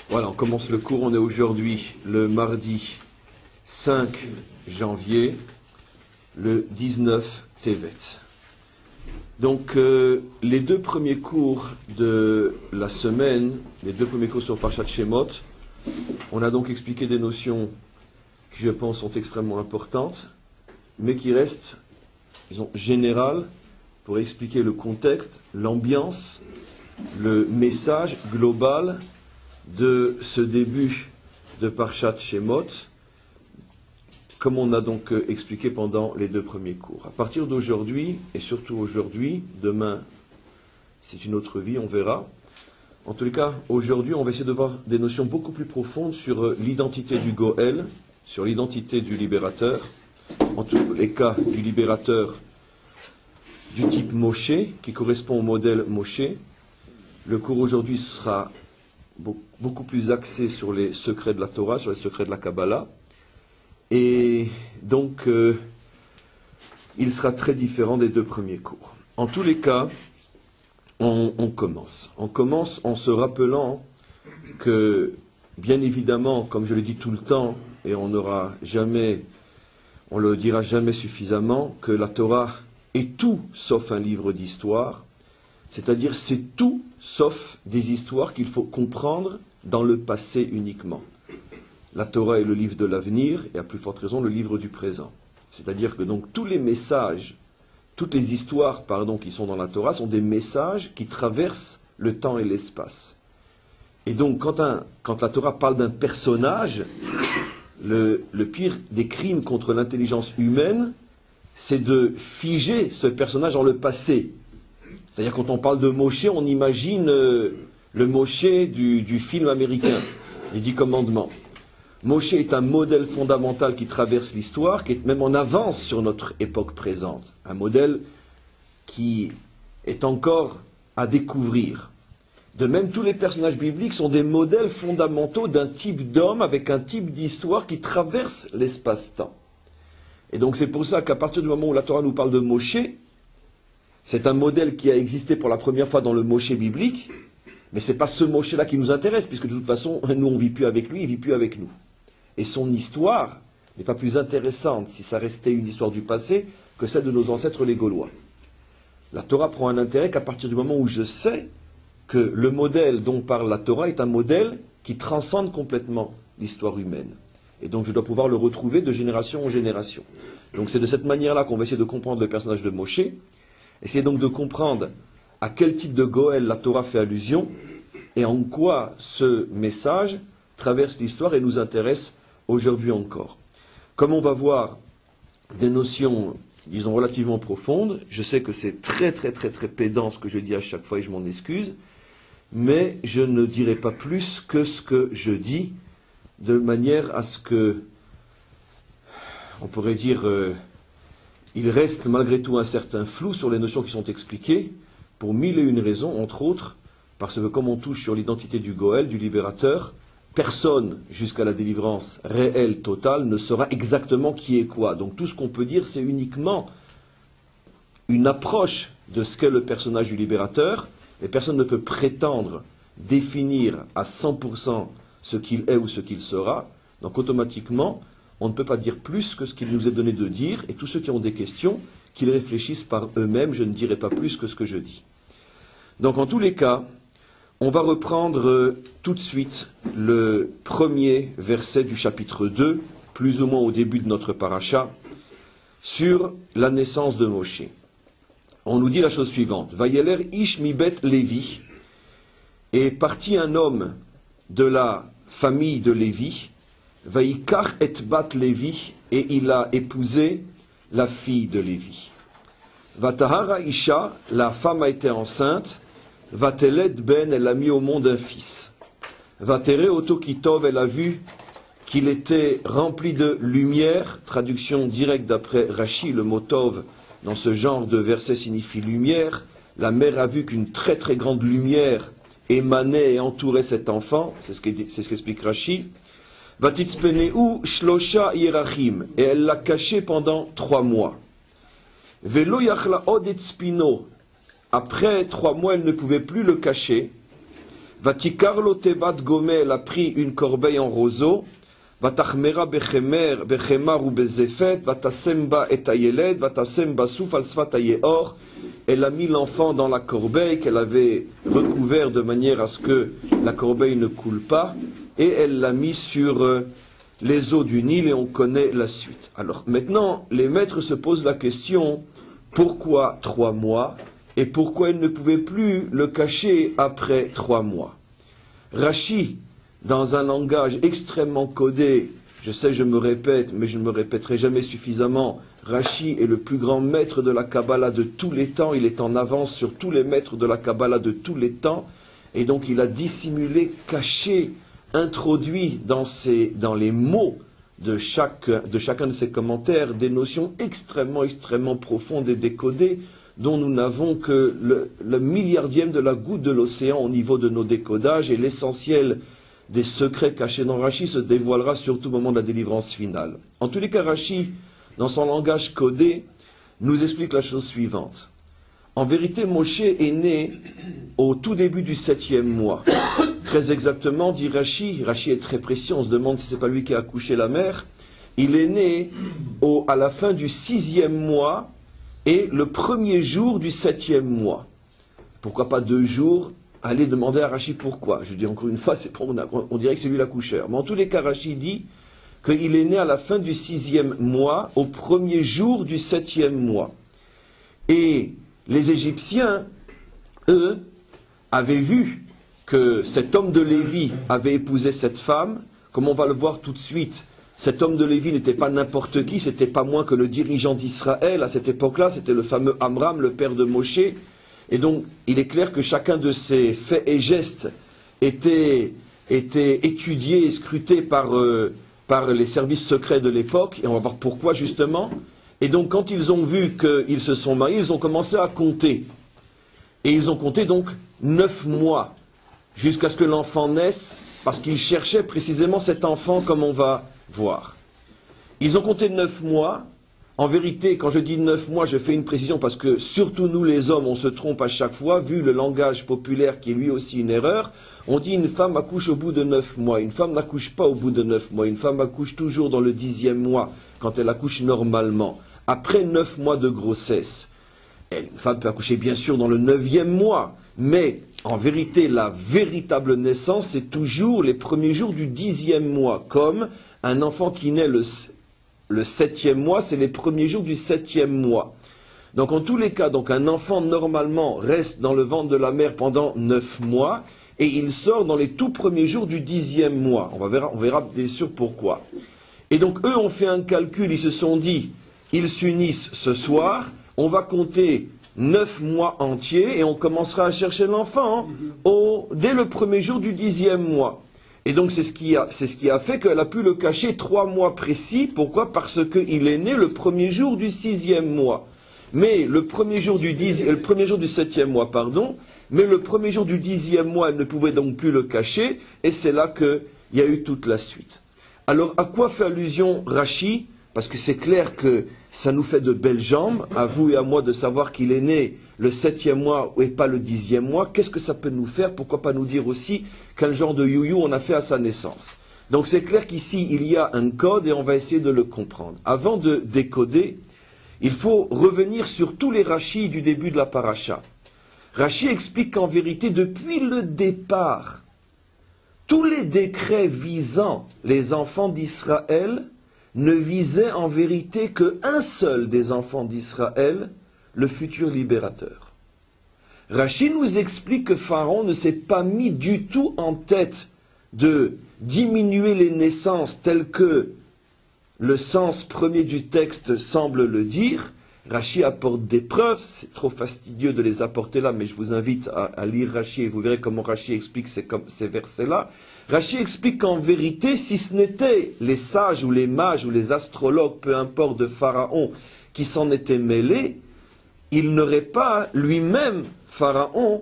Voilà, on commence le cours. On est aujourd'hui le mardi 5 janvier, le 19 Tevet. Donc, les deux premiers cours de la semaine, les deux premiers cours sur Parshat Shemot, on a donc expliqué des notions qui, je pense, sont extrêmement importantes, mais qui restent, disons, générales pour expliquer le contexte, l'ambiance, le message global de ce début de Parshat Shemot, comme on a donc expliqué pendant les deux premiers cours. À partir d'aujourd'hui, et surtout aujourd'hui, demain, c'est une autre vie, on verra. En tous les cas, aujourd'hui, on va essayer de voir des notions beaucoup plus profondes sur l'identité du Goël, sur l'identité du libérateur, en tous les cas du libérateur du type Moshe, qui correspond au modèle Moshe. Le cours aujourd'hui sera beaucoup plus axé sur les secrets de la Torah, sur les secrets de la Kabbalah. Et donc, il sera très différent des deux premiers cours. En tous les cas, on commence. On commence en se rappelant que, bien évidemment, comme je le dis tout le temps, et on le dira jamais suffisamment, que la Torah est tout sauf un livre d'histoire, c'est-à-dire c'est tout sauf des histoires qu'il faut comprendre dans le passé uniquement. La Torah est le livre de l'avenir et à plus forte raison le livre du présent. C'est-à-dire que donc tous les messages, toutes les histoires qui sont dans la Torah sont des messages qui traversent le temps et l'espace. Et donc quand la Torah parle d'un personnage, le pire des crimes contre l'intelligence humaine, c'est de figer ce personnage dans le passé. C'est-à-dire quand on parle de Moshe, on imagine le Moshe du film américain, les 10 commandements. Moshe est un modèle fondamental qui traverse l'histoire, qui est même en avance sur notre époque présente. Un modèle qui est encore à découvrir. De même, tous les personnages bibliques sont des modèles fondamentaux d'un type d'homme avec un type d'histoire qui traverse l'espace-temps. Et donc c'est pour ça qu'à partir du moment où la Torah nous parle de Moshe, c'est un modèle qui a existé pour la première fois dans le Moshe biblique, mais ce n'est pas ce Moshe-là qui nous intéresse, puisque de toute façon, nous on ne vit plus avec lui, il ne vit plus avec nous. Et son histoire n'est pas plus intéressante, si ça restait une histoire du passé, que celle de nos ancêtres les Gaulois. La Torah prend un intérêt qu'à partir du moment où je sais que le modèle dont parle la Torah est un modèle qui transcende complètement l'histoire humaine. Et donc je dois pouvoir le retrouver de génération en génération. Donc c'est de cette manière-là qu'on va essayer de comprendre le personnage de Moshe, essayer donc de comprendre à quel type de Goël la Torah fait allusion, et en quoi ce message traverse l'histoire et nous intéresse aujourd'hui encore. Comme on va voir des notions, disons, relativement profondes, je sais que c'est très pédant ce que je dis à chaque fois et je m'en excuse, mais je ne dirai pas plus que ce que je dis, de manière à ce que, on pourrait dire, il reste malgré tout un certain flou sur les notions qui sont expliquées, pour 1001 raisons, entre autres, parce que comme on touche sur l'identité du Goël, du libérateur, personne, jusqu'à la délivrance réelle, totale, ne saura exactement qui est quoi. Donc tout ce qu'on peut dire, c'est uniquement une approche de ce qu'est le personnage du libérateur, et personne ne peut prétendre définir à 100% ce qu'il est ou ce qu'il sera. Donc automatiquement, on ne peut pas dire plus que ce qu'il nous est donné de dire, et tous ceux qui ont des questions, qu'ils réfléchissent par eux-mêmes, je ne dirai pas plus que ce que je dis. Donc en tous les cas, on va reprendre tout de suite le premier verset du chapitre 2, plus ou moins au début de notre paracha, sur la naissance de Moshe. On nous dit la chose suivante. Vayeler ish mibet Lévi, est parti un homme de la famille de Lévi, Vaïkach et bat Lévi, et il a épousé la fille de Lévi. Vatahara Isha, la femme a été enceinte, Vateled ben, elle a mis au monde un fils. Vatere Otokitov, elle a vu qu'il était rempli de lumière, traduction directe d'après Rashi, le mot Tov dans ce genre de verset signifie lumière. La mère a vu qu'une très grande lumière émanait et entourait cet enfant, c'est ce qu'explique Rashi. Vatitzpeneu shlosha yerachim, et elle l'a caché pendant 3 mois. Velo yachla od etzpino, après 3 mois elle ne pouvait plus le cacher. Vatikarlo tevat gomé, elle a pris une corbeille en roseau. Vatachmera bechemar ou bezefet, vatasemba et ayeled, vatasemba souf al sfat ayeor. Elle a mis l'enfant dans la corbeille qu'elle avait recouvert de manière à ce que la corbeille ne coule pas, et elle l'a mis sur les eaux du Nil, et on connaît la suite. Alors maintenant, les maîtres se posent la question, pourquoi 3 mois, et pourquoi elle ne pouvait plus le cacher après 3 mois. Rashi, dans un langage extrêmement codé, je sais, je me répète, mais je ne me répéterai jamais suffisamment, Rashi est le plus grand maître de la Kabbalah de tous les temps, il est en avance sur tous les maîtres de la Kabbalah de tous les temps, et donc il a dissimulé, caché, introduit dans les mots de chacun de ses commentaires des notions extrêmement profondes et décodées, dont nous n'avons que le milliardième de la goutte de l'océan au niveau de nos décodages, et l'essentiel des secrets cachés dans Rashi se dévoilera surtout au moment de la délivrance finale. En tous les cas, Rashi, dans son langage codé, nous explique la chose suivante. En vérité, Moshe est né au tout début du 7e mois. Très exactement, dit Rashi, Rashi est très précis, on se demande si ce n'est pas lui qui a accouché la mère. Il est né à la fin du 6e mois et le premier jour du 7e mois. Pourquoi pas 2 jours? Allez demander à Rashi pourquoi. Je dis encore une fois, on dirait que c'est lui l'accoucheur. Mais en tous les cas, Rashi dit qu'il est né à la fin du 6e mois, au premier jour du 7e mois. Et les Égyptiens, eux, avaient vu que cet homme de Lévi avait épousé cette femme. Comme on va le voir tout de suite, cet homme de Lévi n'était pas n'importe qui, c'était pas moins que le dirigeant d'Israël. À cette époque-là, c'était le fameux Amram, le père de Moshe. Et donc, il est clair que chacun de ces faits et gestes était étudié et scruté par les services secrets de l'époque, et on va voir pourquoi justement. Et donc, quand ils ont vu qu'ils se sont mariés, ils ont commencé à compter. Et ils ont compté donc 9 mois, jusqu'à ce que l'enfant naisse, parce qu'ils cherchaient précisément cet enfant, comme on va voir. Ils ont compté 9 mois. En vérité, quand je dis 9 mois, je fais une précision parce que, surtout nous les hommes, on se trompe à chaque fois, vu le langage populaire qui est lui aussi une erreur. On dit une femme accouche au bout de 9 mois, une femme n'accouche pas au bout de 9 mois, une femme accouche toujours dans le 10e mois, quand elle accouche normalement, après 9 mois de grossesse. Une femme peut accoucher bien sûr dans le 9e mois, mais en vérité, la véritable naissance, c'est toujours les premiers jours du 10e mois, comme un enfant qui naît le 7e mois, c'est les premiers jours du 7e mois. Donc en tous les cas, donc un enfant normalement reste dans le ventre de la mère pendant 9 mois et il sort dans les tout premiers jours du 10e mois. On verra bien sûr pourquoi. Et donc eux ont fait un calcul, ils se sont dit, ils s'unissent ce soir, on va compter 9 mois entiers et on commencera à chercher l'enfant dès le premier jour du 10e mois. Et donc c'est ce qui a fait qu'elle a pu le cacher 3 mois précis. Pourquoi? Parce qu'il est né le premier jour du 6e mois. Mais le premier jour du 7e mois, pardon, mais le premier jour du 10e mois, elle ne pouvait donc plus le cacher, et c'est là qu'il y a eu toute la suite. Alors à quoi fait allusion Rashi? Parce que c'est clair que ça nous fait de belles jambes, à vous et à moi, de savoir qu'il est né le 7e mois et pas le 10e mois. Qu'est-ce que ça peut nous faire? Pourquoi pas nous dire aussi quel genre de you-you on a fait à sa naissance? Donc c'est clair qu'ici, il y a un code et on va essayer de le comprendre. Avant de décoder, il faut revenir sur tous les Rashi du début de la paracha. Rashi explique qu'en vérité, depuis le départ, tous les décrets visant les enfants d'Israël ne visait en vérité qu'un seul des enfants d'Israël, le futur libérateur. Rashi nous explique que Pharaon ne s'est pas mis du tout en tête de diminuer les naissances telles que le sens premier du texte semble le dire. Rashi apporte des preuves, c'est trop fastidieux de les apporter là, mais je vous invite à lire Rashi et vous verrez comment Rashi explique ces versets-là. Rashi explique qu'en vérité, si ce n'était les sages ou les mages ou les astrologues, peu importe, de Pharaon, qui s'en étaient mêlés, il n'aurait pas lui-même, Pharaon,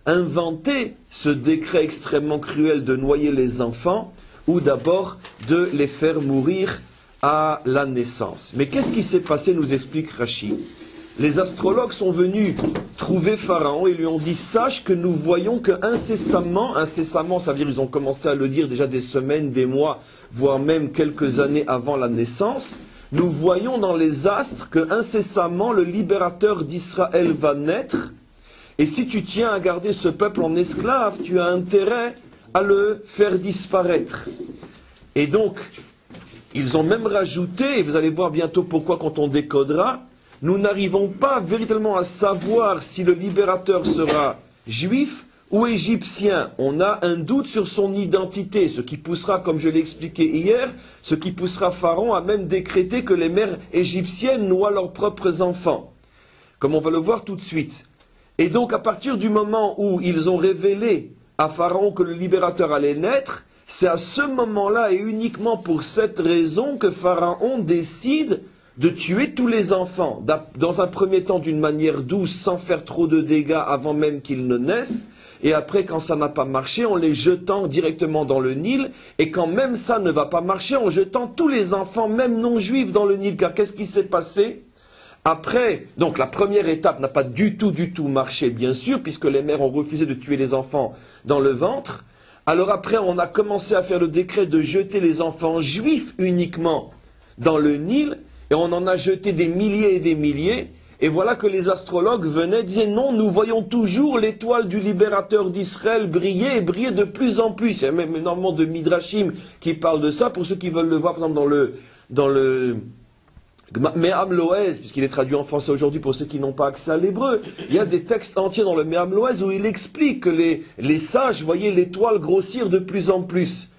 inventé ce décret extrêmement cruel de noyer les enfants ou d'abord de les faire mourir à la naissance. Mais qu'est-ce qui s'est passé, nous explique Rashi. les astrologues sont venus trouver Pharaon et lui ont dit « Sache que nous voyons que incessamment, ça veut dire ils ont commencé à le dire déjà des semaines, des mois, voire même quelques années avant la naissance, nous voyons dans les astres que incessamment le libérateur d'Israël va naître, et si tu tiens à garder ce peuple en esclave, tu as intérêt à le faire disparaître. » Et donc, ils ont même rajouté, et vous allez voir bientôt pourquoi quand on décodera, nous n'arrivons pas véritablement à savoir si le libérateur sera juif ou égyptien. On a un doute sur son identité, ce qui poussera, comme je l'ai expliqué hier, ce qui poussera Pharaon à même décréter que les mères égyptiennes noient leurs propres enfants, comme on va le voir tout de suite. Et donc, à partir du moment où ils ont révélé à Pharaon que le libérateur allait naître, c'est à ce moment-là et uniquement pour cette raison que Pharaon décide de tuer tous les enfants, dans un premier temps d'une manière douce, sans faire trop de dégâts avant même qu'ils ne naissent, et après, quand ça n'a pas marché, en les jetant directement dans le Nil, et quand même ça ne va pas marcher, en jetant tous les enfants, même non juifs, dans le Nil, car qu'est-ce qui s'est passé ? Après, donc la première étape n'a pas du tout marché, bien sûr, puisque les mères ont refusé de tuer les enfants dans le ventre. Alors après, on a commencé à faire le décret de jeter les enfants juifs uniquement dans le Nil, et on en a jeté des milliers et des milliers, et voilà que les astrologues venaient et disaient non, nous voyons toujours l'étoile du libérateur d'Israël briller et briller de plus en plus. Il y a même énormément de midrashim qui parlent de ça, pour ceux qui veulent le voir, par exemple, dans le Me'am Loez, puisqu'il est traduit en français aujourd'hui pour ceux qui n'ont pas accès à l'hébreu. Il y a des textes entiers dans le Me'am Loez où il explique que les sages voyaient l'étoile grossir de plus en plus.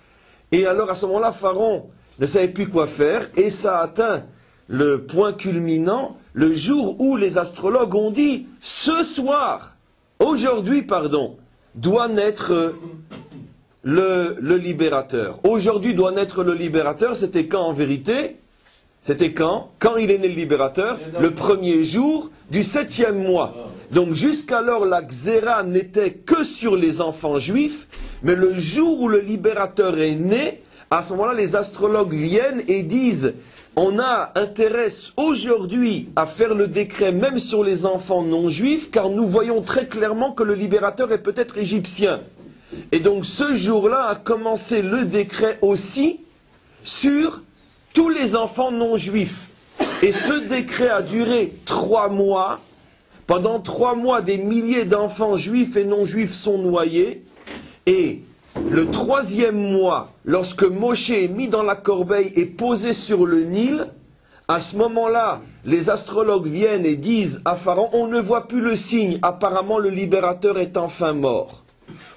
Et alors à ce moment-là, Pharaon ne savait plus quoi faire, et ça a atteint le point culminant le jour où les astrologues ont dit « Ce soir, aujourd'hui, pardon, doit naître le libérateur. Aujourd'hui doit naître le libérateur. » C'était quand en vérité ? C'était quand il est né le libérateur? Le premier jour du 7e mois. Donc jusqu'alors la Xéra n'était que sur les enfants juifs, mais le jour où le libérateur est né, à ce moment-là les astrologues viennent et disent on a intérêt aujourd'hui à faire le décret même sur les enfants non juifs, car nous voyons très clairement que le libérateur est peut-être égyptien. Et donc ce jour-là a commencé le décret aussi sur tous les enfants non juifs. Et ce décret a duré 3 mois. Pendant 3 mois, des milliers d'enfants juifs et non juifs sont noyés. Et le 3e mois, lorsque Moshe est mis dans la corbeille et posé sur le Nil, à ce moment-là, les astrologues viennent et disent à Pharaon, on ne voit plus le signe, apparemment le libérateur est enfin mort.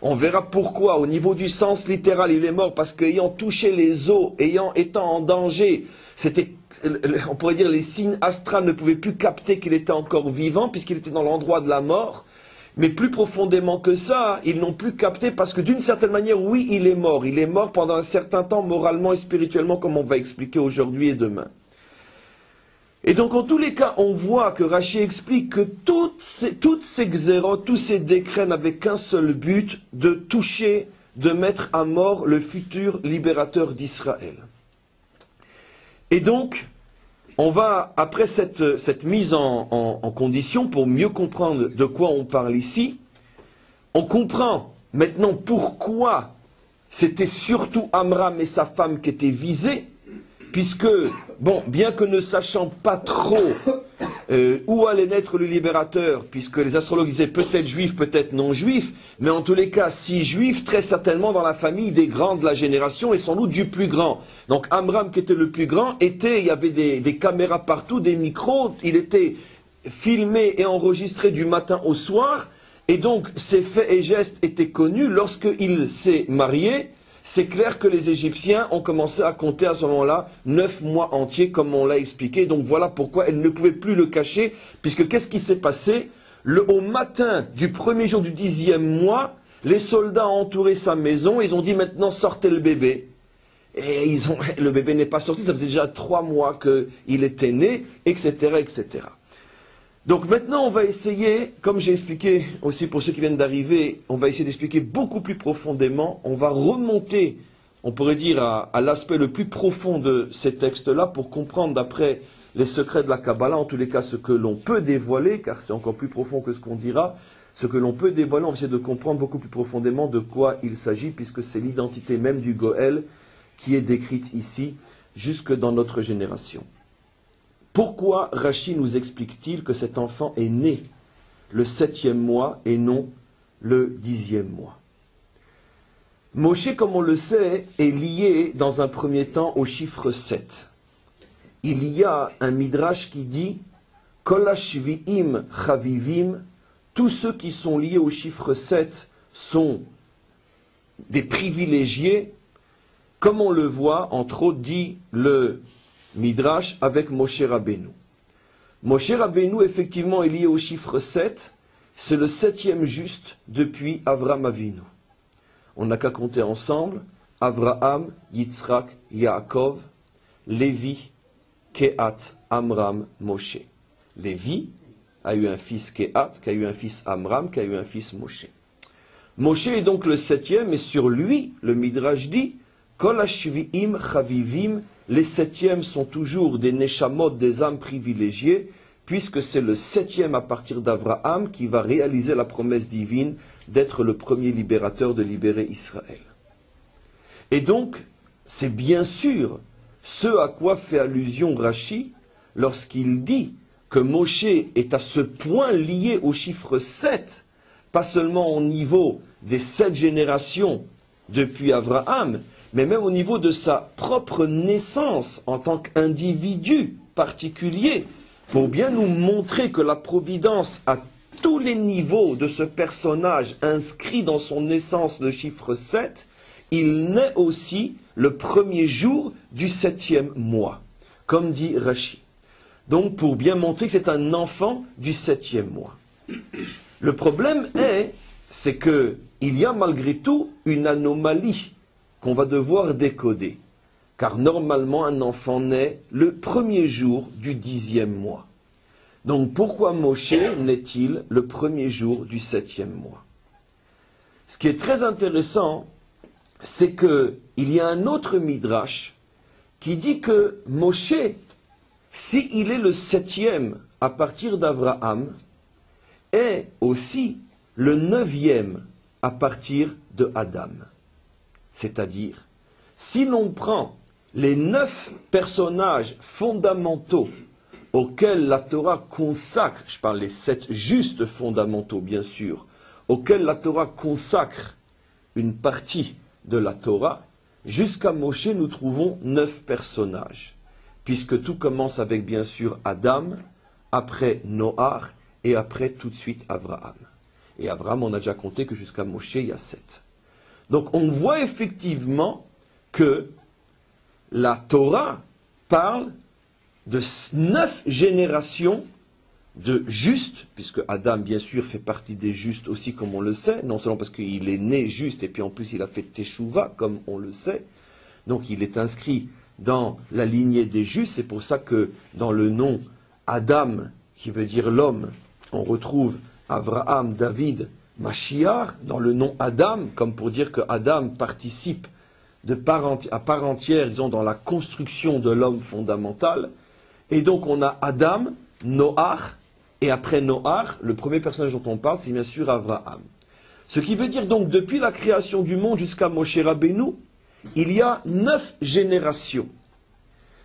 On verra pourquoi, au niveau du sens littéral, il est mort parce qu'ayant touché les eaux, étant en danger, on pourrait dire les signes astrales ne pouvaient plus capter qu'il était encore vivant puisqu'il était dans l'endroit de la mort. Mais plus profondément que ça, ils n'ont plus capté parce que d'une certaine manière, oui, il est mort. Il est mort pendant un certain temps moralement et spirituellement, comme on va expliquer aujourd'hui et demain. Et donc, en tous les cas, on voit que Rachi explique que toutes ces xérotes, tous ces décrets n'avaient qu'un seul but, de toucher, de mettre à mort le futur libérateur d'Israël. Et donc, on va, après cette mise en condition, pour mieux comprendre de quoi on parle ici, on comprend maintenant pourquoi c'était surtout Amram et sa femme qui étaient visés, puisque, bon, bien que ne sachant pas trop où allait naître le libérateur, puisque les astrologues disaient peut-être juif, peut-être non juif, mais en tous les cas, si juif, très certainement dans la famille des grands de la génération et sans doute du plus grand. Donc Amram, qui était le plus grand, il y avait des caméras partout, des micros, il était filmé et enregistré du matin au soir, et donc ses faits et gestes étaient connus. Lorsqu'il s'est marié, c'est clair que les Égyptiens ont commencé à compter à ce moment-là 9 mois entiers, comme on l'a expliqué. Donc voilà pourquoi elles ne pouvaient plus le cacher, puisque qu'est-ce qui s'est passé? Au matin du premier jour du 10e mois, les soldats ont entouré sa maison, ils ont dit maintenant sortez le bébé. Et le bébé n'est pas sorti, ça faisait déjà 3 mois qu'il était né, etc., etc. Donc maintenant, on va essayer, comme j'ai expliqué aussi pour ceux qui viennent d'arriver, on va essayer d'expliquer beaucoup plus profondément. On va remonter, on pourrait dire, à l'aspect le plus profond de ces textes-là pour comprendre d'après les secrets de la Kabbalah, en tous les cas ce que l'on peut dévoiler, car c'est encore plus profond que ce qu'on dira, ce que l'on peut dévoiler, on va essayer de comprendre beaucoup plus profondément de quoi il s'agit, puisque c'est l'identité même du Goël qui est décrite ici, jusque dans notre génération. Pourquoi Rashi nous explique-t-il que cet enfant est né le 7e mois et non le 10e mois? Moshe, comme on le sait, est lié dans un premier temps au chiffre 7. Il y a un midrash qui dit « Kol hashvi'im chavivim » tous ceux qui sont liés au chiffre 7 sont des privilégiés, comme on le voit, entre autres, dit le midrash avec Moshe Rabbeinu. Moshe Rabbeinu, effectivement, est lié au chiffre 7, c'est le 7e juste depuis Avraham Avinu. On n'a qu'à compter ensemble, Avraham, Yitzhak, Yaakov, Lévi, Kehat, Amram, Moshe. Lévi a eu un fils Kehat, qui a eu un fils Amram, qui a eu un fils Moshe. Moshe est donc le 7e, et sur lui, le Midrash dit, Kol hashvi'im chavivim, les 7e sont toujours des neshamot, des âmes privilégiées, puisque c'est le 7e à partir d'Avraham qui va réaliser la promesse divine d'être le premier libérateur, de libérer Israël. Et donc, c'est bien sûr ce à quoi fait allusion Rashi lorsqu'il dit que Moshe est à ce point lié au chiffre 7, pas seulement au niveau des 7 générations depuis Avraham, mais même au niveau de sa propre naissance en tant qu'individu particulier, pour bien nous montrer que la providence à tous les niveaux de ce personnage inscrit dans son naissance le chiffre 7, il naît aussi le premier jour du 7e mois, comme dit Rashi. Donc pour bien montrer que c'est un enfant du 7e mois. Le problème c'est qu'il y a malgré tout une anomalie qu'on va devoir décoder. Car normalement un enfant naît le premier jour du 10e mois. Donc pourquoi Moshe naît-il le premier jour du 7e mois? Ce qui est très intéressant, c'est qu'il y a un autre midrash qui dit que Moshe, s'il est le 7e à partir d'Avraham, est aussi le 9e à partir de Adam. C'est-à-dire, si l'on prend les 9 personnages fondamentaux auxquels la Torah consacre, je parle les 7 justes fondamentaux bien sûr, auxquels la Torah consacre une partie de la Torah, jusqu'à Moshe nous trouvons 9 personnages, puisque tout commence avec bien sûr Adam, après Noach et après tout de suite Avraham. Et Avraham, on a déjà compté que jusqu'à Moshe il y a 7. Donc on voit effectivement que la Torah parle de 9 générations de justes, puisque Adam, bien sûr, fait partie des justes aussi, comme on le sait, non seulement parce qu'il est né juste, et puis en plus il a fait Teshuvah, comme on le sait, donc il est inscrit dans la lignée des justes, c'est pour ça que dans le nom Adam, qui veut dire l'homme, on retrouve Avraham, David, Mashiach, dans le nom Adam, comme pour dire que Adam participe à part entière, disons, dans la construction de l'homme fondamental. Et donc on a Adam, Noach, et après Noach, le premier personnage dont on parle, c'est bien sûr Avraham. Ce qui veut dire donc, depuis la création du monde jusqu'à Moshe Rabbeinu, il y a 9 générations.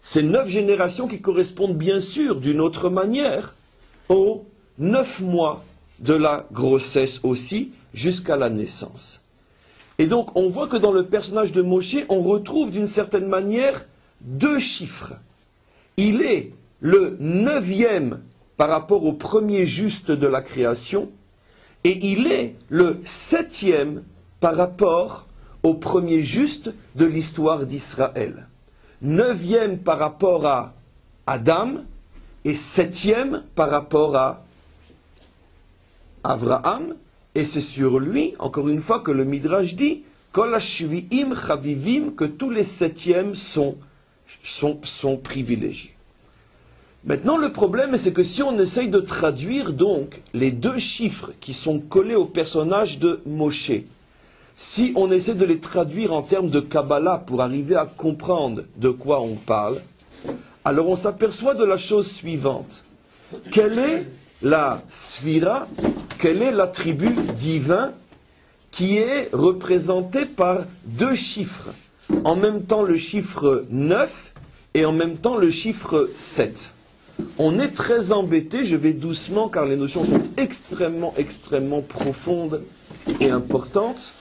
Ces 9 générations qui correspondent bien sûr, d'une autre manière, aux 9 mois de la grossesse aussi, jusqu'à la naissance. Et donc, on voit que dans le personnage de Moshe, on retrouve d'une certaine manière 2 chiffres. Il est le 9e par rapport au premier juste de la création, et il est le 7e par rapport au premier juste de l'histoire d'Israël. 9e par rapport à Adam, et 7e par rapport à Avraham, et c'est sur lui, encore une fois, que le Midrash dit Kol hashvi'im chavivim, que tous les 7e sont privilégiés. Maintenant, le problème, c'est que si on essaye de traduire donc les 2 chiffres qui sont collés au personnage de Moshe, si on essaie de les traduire en termes de Kabbalah pour arriver à comprendre de quoi on parle, alors on s'aperçoit de la chose suivante. Quelle est la sphira, quel est l'attribut divin qui est représenté par deux chiffres, en même temps le chiffre 9 et en même temps le chiffre 7. On est très embêté, je vais doucement car les notions sont extrêmement profondes et importantes.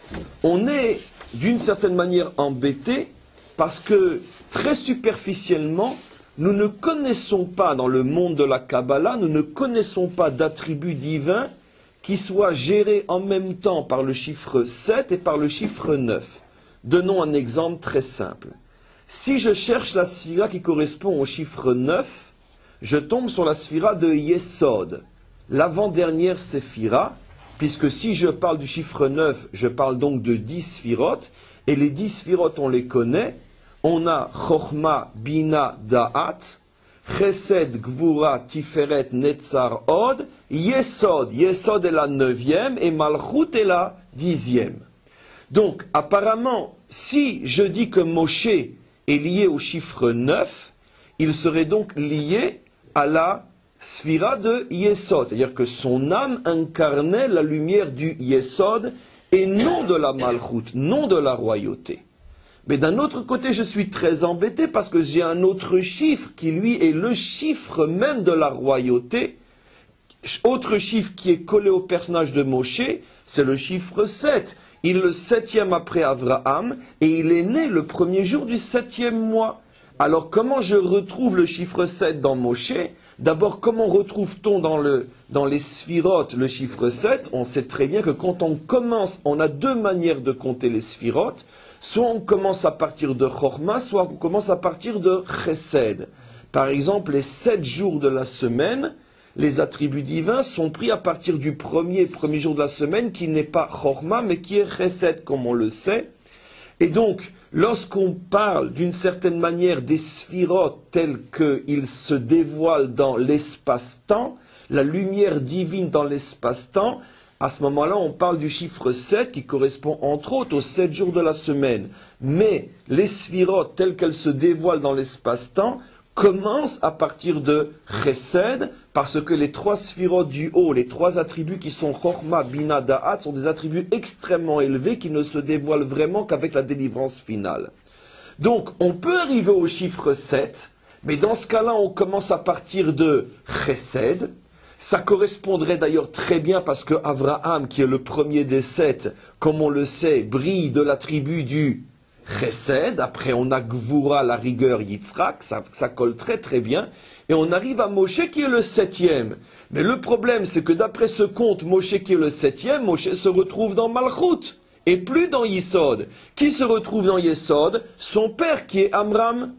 On est d'une certaine manière embêté parce que très superficiellement, nous ne connaissons pas dans le monde de la Kabbalah, nous ne connaissons pas d'attributs divins qui soient gérés en même temps par le chiffre 7 et par le chiffre 9. Donnons un exemple très simple. Si je cherche la sphira qui correspond au chiffre 9, je tombe sur la sphira de Yesod, l'avant-dernière séphira, puisque si je parle du chiffre 9, je parle donc de 10 sphirotes, et les 10 sphirotes, on les connaît. On a Chochma, Bina, Da'at, Chesed, Gvura, Tiferet, Netzar, Od, Yesod. Yesod est la 9e et Malchut est la 10e. Donc, apparemment, si je dis que Moshe est lié au chiffre 9, il serait donc lié à la sphira de Yesod. C'est-à-dire que son âme incarnait la lumière du Yesod et non de la Malchut, non de la royauté. Mais d'un autre côté, je suis très embêté parce que j'ai un autre chiffre qui, lui, est le chiffre même de la royauté. Autre chiffre qui est collé au personnage de Moshe, c'est le chiffre 7. Il est le 7e après Avraham et il est né le premier jour du 7e mois. Alors comment je retrouve le chiffre 7 dans Moshe? D'abord, comment retrouve-t-on dans les sphirotes le chiffre 7? On sait très bien que quand on commence, on a deux manières de compter les sphirotes. Soit on commence à partir de Chochma, soit on commence à partir de Chesed. Par exemple, les 7 jours de la semaine, les attributs divins sont pris à partir du premier jour de la semaine, qui n'est pas Chochma, mais qui est Chesed, comme on le sait. Et donc, lorsqu'on parle d'une certaine manière des sphirotes tels qu'ils se dévoilent dans l'espace-temps, la lumière divine dans l'espace-temps, à ce moment-là, on parle du chiffre 7 qui correspond entre autres aux 7 jours de la semaine. Mais les sphirotes telles qu'elles se dévoilent dans l'espace-temps commencent à partir de Chesed, parce que les 3 sphirotes du haut, les 3 attributs qui sont Chochma, Bina, Da'at, sont des attributs extrêmement élevés qui ne se dévoilent vraiment qu'avec la délivrance finale. Donc, on peut arriver au chiffre 7, mais dans ce cas-là, on commence à partir de Chesed. Ça correspondrait d'ailleurs très bien parce que Avraham, qui est le premier des 7, comme on le sait, brille de l'attribut du Chesed. Après, on a Gvura, la rigueur, Yitzhak, ça colle très bien. Et on arrive à Moshe qui est le 7e. Mais le problème, c'est que d'après ce compte, Moshe qui est le 7e, Moshe se retrouve dans Malchut et plus dans Yesod. Qui se retrouve dans Yesod? Son père qui est Amram.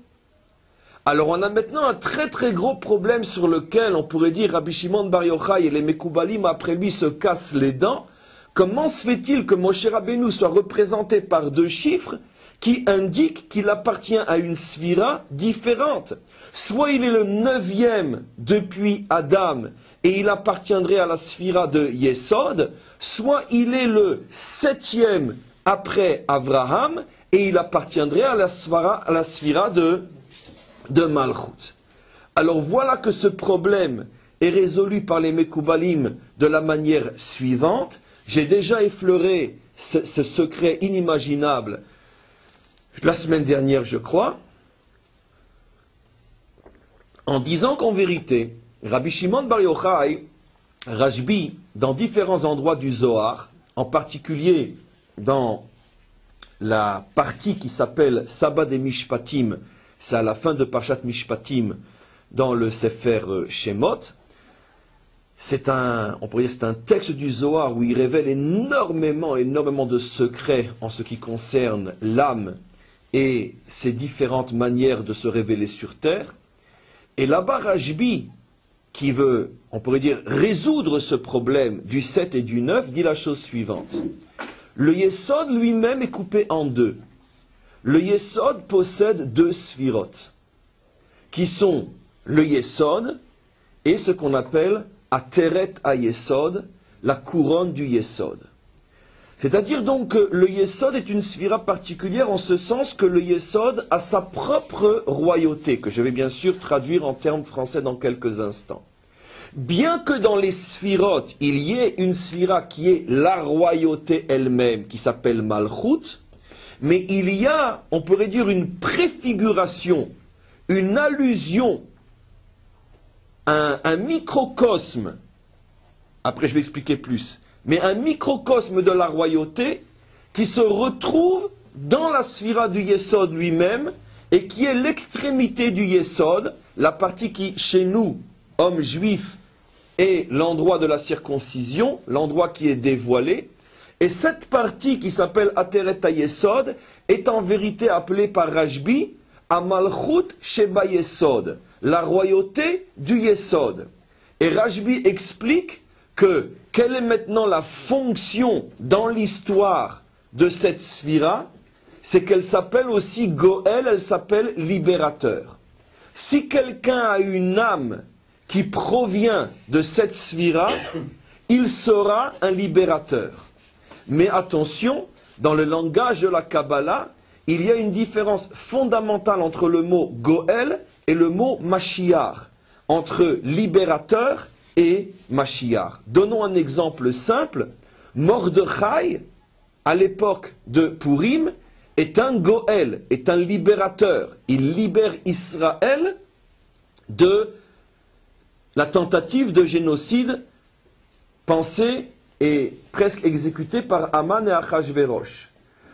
Alors on a maintenant un très gros problème sur lequel on pourrait dire Rabbi Shimon Bar Yochai et les Mekoubalim après lui se cassent les dents. Comment se fait-il que Moshe Rabbeinu soit représenté par deux chiffres qui indiquent qu'il appartient à une sphira différente? Soit il est le 9e depuis Adam et il appartiendrait à la sphira de Yesod, soit il est le 7e après Avraham et il appartiendrait à la sphira de Malchut. Alors voilà que ce problème est résolu par les Mekoubalim de la manière suivante. J'ai déjà effleuré ce secret inimaginable la semaine dernière, je crois, en disant qu'en vérité, Rabbi Shimon Bar Yochai, Rashbi, dans différents endroits du Zohar, en particulier dans la partie qui s'appelle Sabbat des Mishpatim, c'est à la fin de Parshat Mishpatim dans le Sefer Shemot. On pourrait dire c'est un texte du Zohar où il révèle énormément de secrets en ce qui concerne l'âme et ses différentes manières de se révéler sur terre. Et là-bas, Rashbi, qui veut, on pourrait dire, résoudre ce problème du 7 et du 9, dit la chose suivante. Le Yesod lui-même est coupé en deux. Le Yesod possède deux sphirotes, qui sont le Yesod et ce qu'on appelle Ateret HaYesod, la couronne du Yesod. C'est-à-dire donc que le Yesod est une sphira particulière en ce sens que le Yesod a sa propre royauté, que je vais bien sûr traduire en termes français dans quelques instants. Bien que dans les sphirotes, il y ait une sphira qui est la royauté elle-même, qui s'appelle Malchut, mais il y a, on pourrait dire, une préfiguration, une allusion, un microcosme, après je vais expliquer plus, mais un microcosme de la royauté qui se retrouve dans la sphira du Yesod lui-même et qui est l'extrémité du Yesod, la partie qui, chez nous, hommes juifs, est l'endroit de la circoncision, l'endroit qui est dévoilé. Et cette partie qui s'appelle Ateret HaYesod est en vérité appelée par Rashbi Amalchut Sheba Yesod, la royauté du Yesod. Et Rashbi explique que quelle est maintenant la fonction dans l'histoire de cette sphira, c'est qu'elle s'appelle aussi Goël, elle s'appelle libérateur. Si quelqu'un a une âme qui provient de cette sphira, il sera un libérateur. Mais attention, dans le langage de la Kabbalah, il y a une différence fondamentale entre le mot Goël et le mot Mashiach, entre libérateur et Mashiach. Donnons un exemple simple. Mordechai, à l'époque de Purim, est un Goël, est un libérateur. Il libère Israël de la tentative de génocide pensée et presque exécutée par Haman et Achashverosh.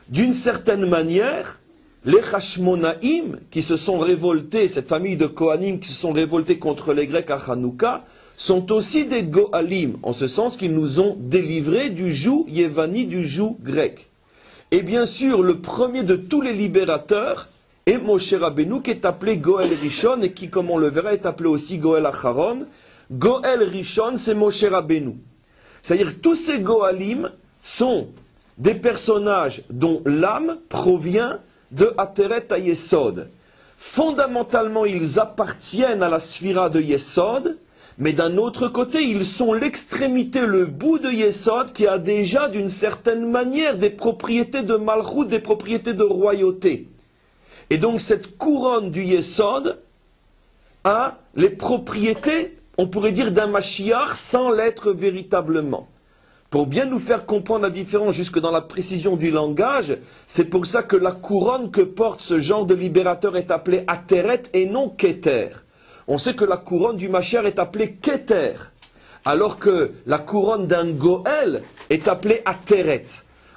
D'une certaine manière, les Hashmonaïm qui se sont révoltés, cette famille de Kohanim qui se sont révoltés contre les Grecs à Hanouka, sont aussi des Goalim, en ce sens qu'ils nous ont délivrés du joug yévani, du joug grec. Et bien sûr, le premier de tous les libérateurs est Moshe Rabbeinu, qui est appelé Goël Rishon, et qui, comme on le verra, est appelé aussi Goël Acharon. Goël Rishon, c'est Moshe Rabbeinu. C'est-à-dire tous ces Goalim sont des personnages dont l'âme provient de Ateret HaYesod. Fondamentalement, ils appartiennent à la sphira de Yesod, mais d'un autre côté, ils sont l'extrémité, le bout de Yesod qui a déjà d'une certaine manière des propriétés de Malchut, des propriétés de royauté. Et donc cette couronne du Yesod a les propriétés, on pourrait dire, d'un Mashiach sans l'être véritablement. Pour bien nous faire comprendre la différence jusque dans la précision du langage, c'est pour ça que la couronne que porte ce genre de libérateur est appelée Ateret et non Keter. On sait que la couronne du Mashiach est appelée Keter, alors que la couronne d'un Goël est appelée Ateret.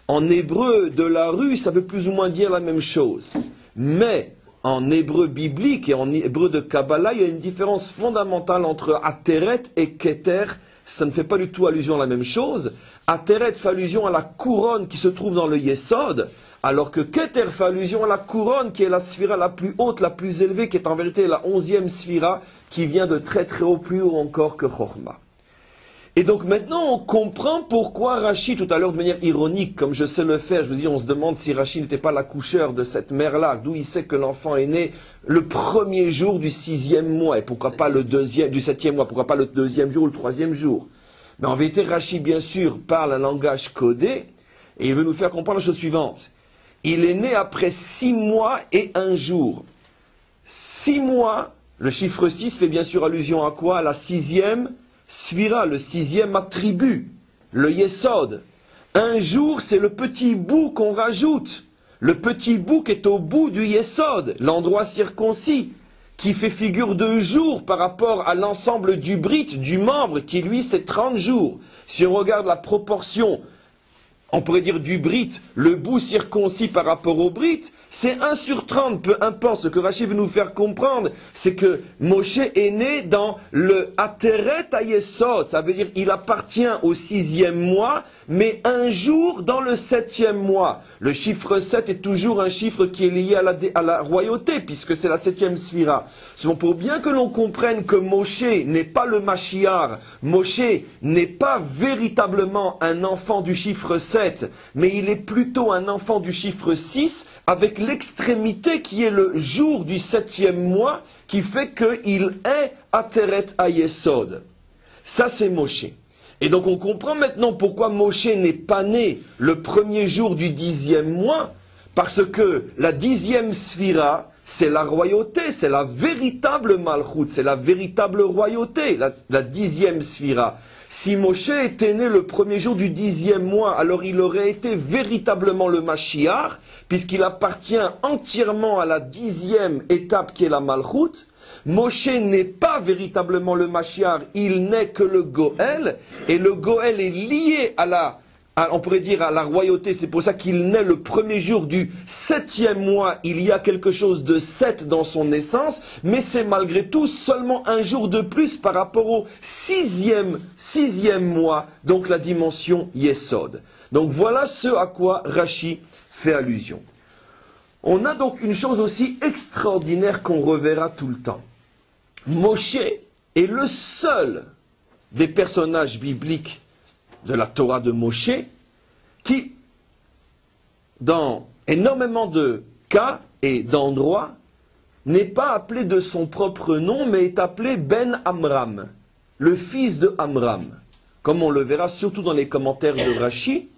En hébreu de la rue, ça veut plus ou moins dire la même chose. Mais en hébreu biblique et en hébreu de Kabbalah, il y a une différence fondamentale entre Ateret et Keter. Ça ne fait pas du tout allusion à la même chose. Ateret fait allusion à la couronne qui se trouve dans le Yesod, alors que Keter fait allusion à la couronne qui est la sphira la plus haute, la plus élevée, qui est en vérité la 11e sphira, qui vient de très très haut, plus haut encore que Chochma. Et donc maintenant on comprend pourquoi Rashi, tout à l'heure de manière ironique, comme je sais le faire, je vous dis, on se demande si Rashi n'était pas l'accoucheur de cette mère-là, d'où il sait que l'enfant est né le premier jour du 6e mois, et pourquoi pas le deuxième, du 7e mois, pourquoi pas le 2e jour ou le 3e jour. Mais en vérité, Rashi, bien sûr, parle un langage codé, et il veut nous faire comprendre la chose suivante. Il est né après 6 mois et 1 jour. 6 mois, le chiffre 6 fait bien sûr allusion à quoi? À la 6e Sphira, le 6e attribut, le Yesod. 1 jour, c'est le petit bout qu'on rajoute. Le petit bout qui est au bout du Yesod, l'endroit circoncis, qui fait figure de jour par rapport à l'ensemble du Brit, du membre, qui lui c'est 30 jours. Si on regarde la proportion, on pourrait dire du Brit, le bout circoncis par rapport au Brit, c'est 1 sur 30, peu importe. Ce que Rashi veut nous faire comprendre, c'est que Moshe est né dans le Ateret HaYesod. Ça veut dire qu'il appartient au 6e mois, mais 1 jour dans le 7e mois. Le chiffre 7 est toujours un chiffre qui est lié à la royauté, puisque c'est la 7e sphira. C'est pour bien que l'on comprenne que Moshe n'est pas le Mashiach, Moshe n'est pas véritablement un enfant du chiffre 7, mais il est plutôt un enfant du chiffre 6, avec l'extrémité qui est le jour du 7e mois, qui fait qu'il est Ateret HaYesod. Ça c'est Moshe. Et donc on comprend maintenant pourquoi Moshe n'est pas né le premier jour du 10e mois, parce que la 10e sphira, c'est la royauté, c'est la véritable malchut, c'est la véritable royauté, la 10e sphira. Si Moshe était né le premier jour du 10e mois, alors il aurait été véritablement le Mashiach, puisqu'il appartient entièrement à la 10e étape qui est la malchut. Moshe n'est pas véritablement le Mashiach, il n'est que le Goël, et le Goël est lié on pourrait dire à la royauté, c'est pour ça qu'il naît le premier jour du 7e mois, il y a quelque chose de 7 dans son naissance, mais c'est malgré tout seulement un jour de plus par rapport au 6e mois, donc la dimension Yesod. Donc voilà ce à quoi Rashi fait allusion. On a donc une chose aussi extraordinaire qu'on reverra tout le temps. Moshe est le seul des personnages bibliques de la Torah de Moshe qui, dans énormément de cas et d'endroits, n'est pas appelé de son propre nom, mais est appelé Ben Amram, le fils de Amram, comme on le verra surtout dans les commentaires de Rashi.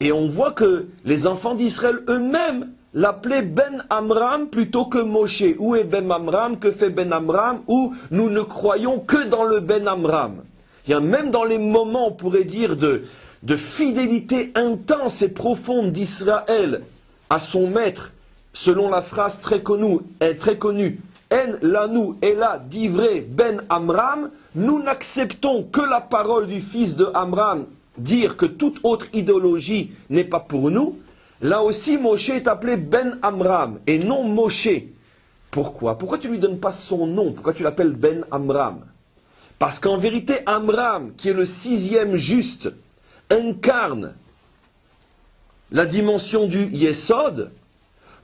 Et on voit que les enfants d'Israël eux-mêmes l'appelaient Ben Amram plutôt que Moshe. Où est Ben Amram? Que fait Ben Amram? Où nous ne croyons que dans le Ben Amram. Même dans les moments, on pourrait dire, de fidélité intense et profonde d'Israël à son maître, selon la phrase très connue, En lanu ela divrei ben Amram, nous n'acceptons que la parole du fils de Amram, dire que toute autre idéologie n'est pas pour nous. Là aussi, Moshe est appelé Ben Amram et non Moshe. Pourquoi? Pourquoi tu ne lui donnes pas son nom? Pourquoi tu l'appelles Ben Amram? Parce qu'en vérité, Amram, qui est le 6e juste, incarne la dimension du Yesod,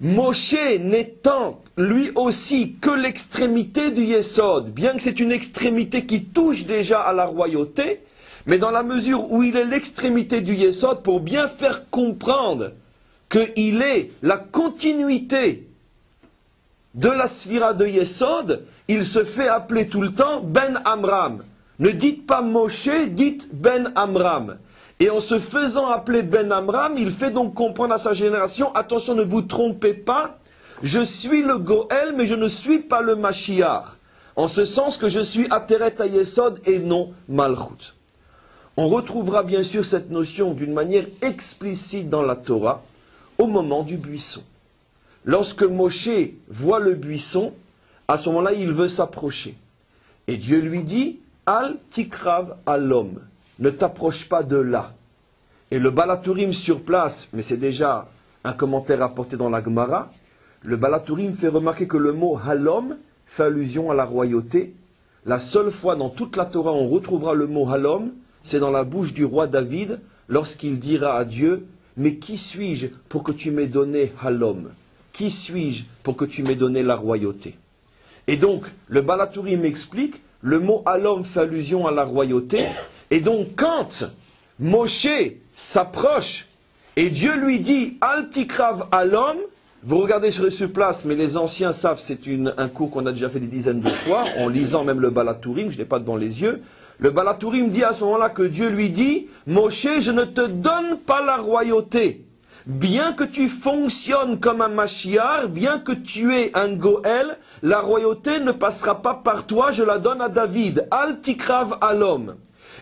Moshe n'étant lui aussi que l'extrémité du Yesod, bien que c'est une extrémité qui touche déjà à la royauté, mais dans la mesure où il est l'extrémité du Yesod, pour bien faire comprendre qu'il est la continuité de la sphira de Yesod, il se fait appeler tout le temps Ben Amram. Ne dites pas Moshe, dites Ben Amram. Et en se faisant appeler Ben Amram, il fait donc comprendre à sa génération, attention, ne vous trompez pas, je suis le Goël, mais je ne suis pas le Mashiach. En ce sens que je suis Ateret HaYesod et non Malchut. On retrouvera bien sûr cette notion d'une manière explicite dans la Torah au moment du buisson. Lorsque Moshe voit le buisson, à ce moment-là, il veut s'approcher. Et Dieu lui dit, Al tikrav alom, ne t'approche pas de là. Et le Balatourim sur place, mais c'est déjà un commentaire apporté dans la Gemara, le Balatourim fait remarquer que le mot halom fait allusion à la royauté. La seule fois dans toute la Torah où on retrouvera le mot halom, c'est dans la bouche du roi David, lorsqu'il dira à Dieu, mais qui suis-je pour que tu m'aies donné halom? Qui suis-je pour que tu m'aies donné la royauté? Et donc, le Balatourim explique, le mot halom fait allusion à la royauté, et donc quand Moshe s'approche, et Dieu lui dit, Al tikrav alom, vous regardez sur place, mais les anciens savent, c'est un cours qu'on a déjà fait des dizaines de fois, en lisant même le Balatourim, je ne l'ai pas devant les yeux. Le Balatourim dit à ce moment-là que Dieu lui dit, Moshe, je ne te donne pas la royauté. Bien que tu fonctionnes comme un Mashiach, bien que tu aies un Goël, la royauté ne passera pas par toi, je la donne à David. Al tikrav alom.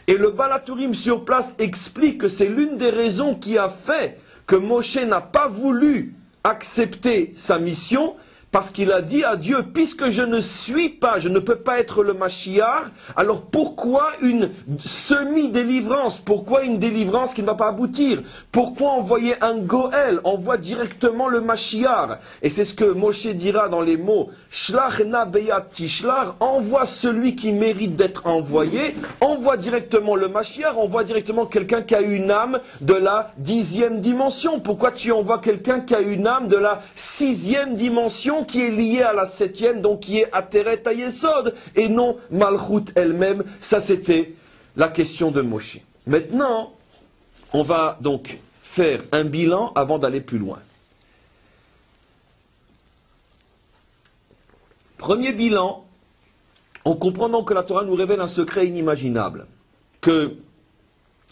Et le Balatourim sur place explique que c'est l'une des raisons qui a fait que Moshe n'a pas voulu accepter sa mission, parce qu'il a dit à Dieu, puisque je ne peux pas être le Mashiach, alors pourquoi une semi-délivrance? Pourquoi une délivrance qui ne va pas aboutir? Pourquoi envoyer un Goël? Envoie directement le Mashiach. Et c'est ce que Moshe dira dans les mots, Shlach na beyat tishlach, envoie celui qui mérite d'être envoyé, envoie directement le Mashiach, envoie directement quelqu'un qui a une âme de la 10e dimension. Pourquoi tu envoies quelqu'un qui a une âme de la 6e dimension, qui est liée à la 7e, donc qui est Ateret HaYesod, et non Malchut elle-même? Ça, c'était la question de Moshe. Maintenant, on va donc faire un bilan avant d'aller plus loin. Premier bilan, en comprenant que la Torah nous révèle un secret inimaginable, que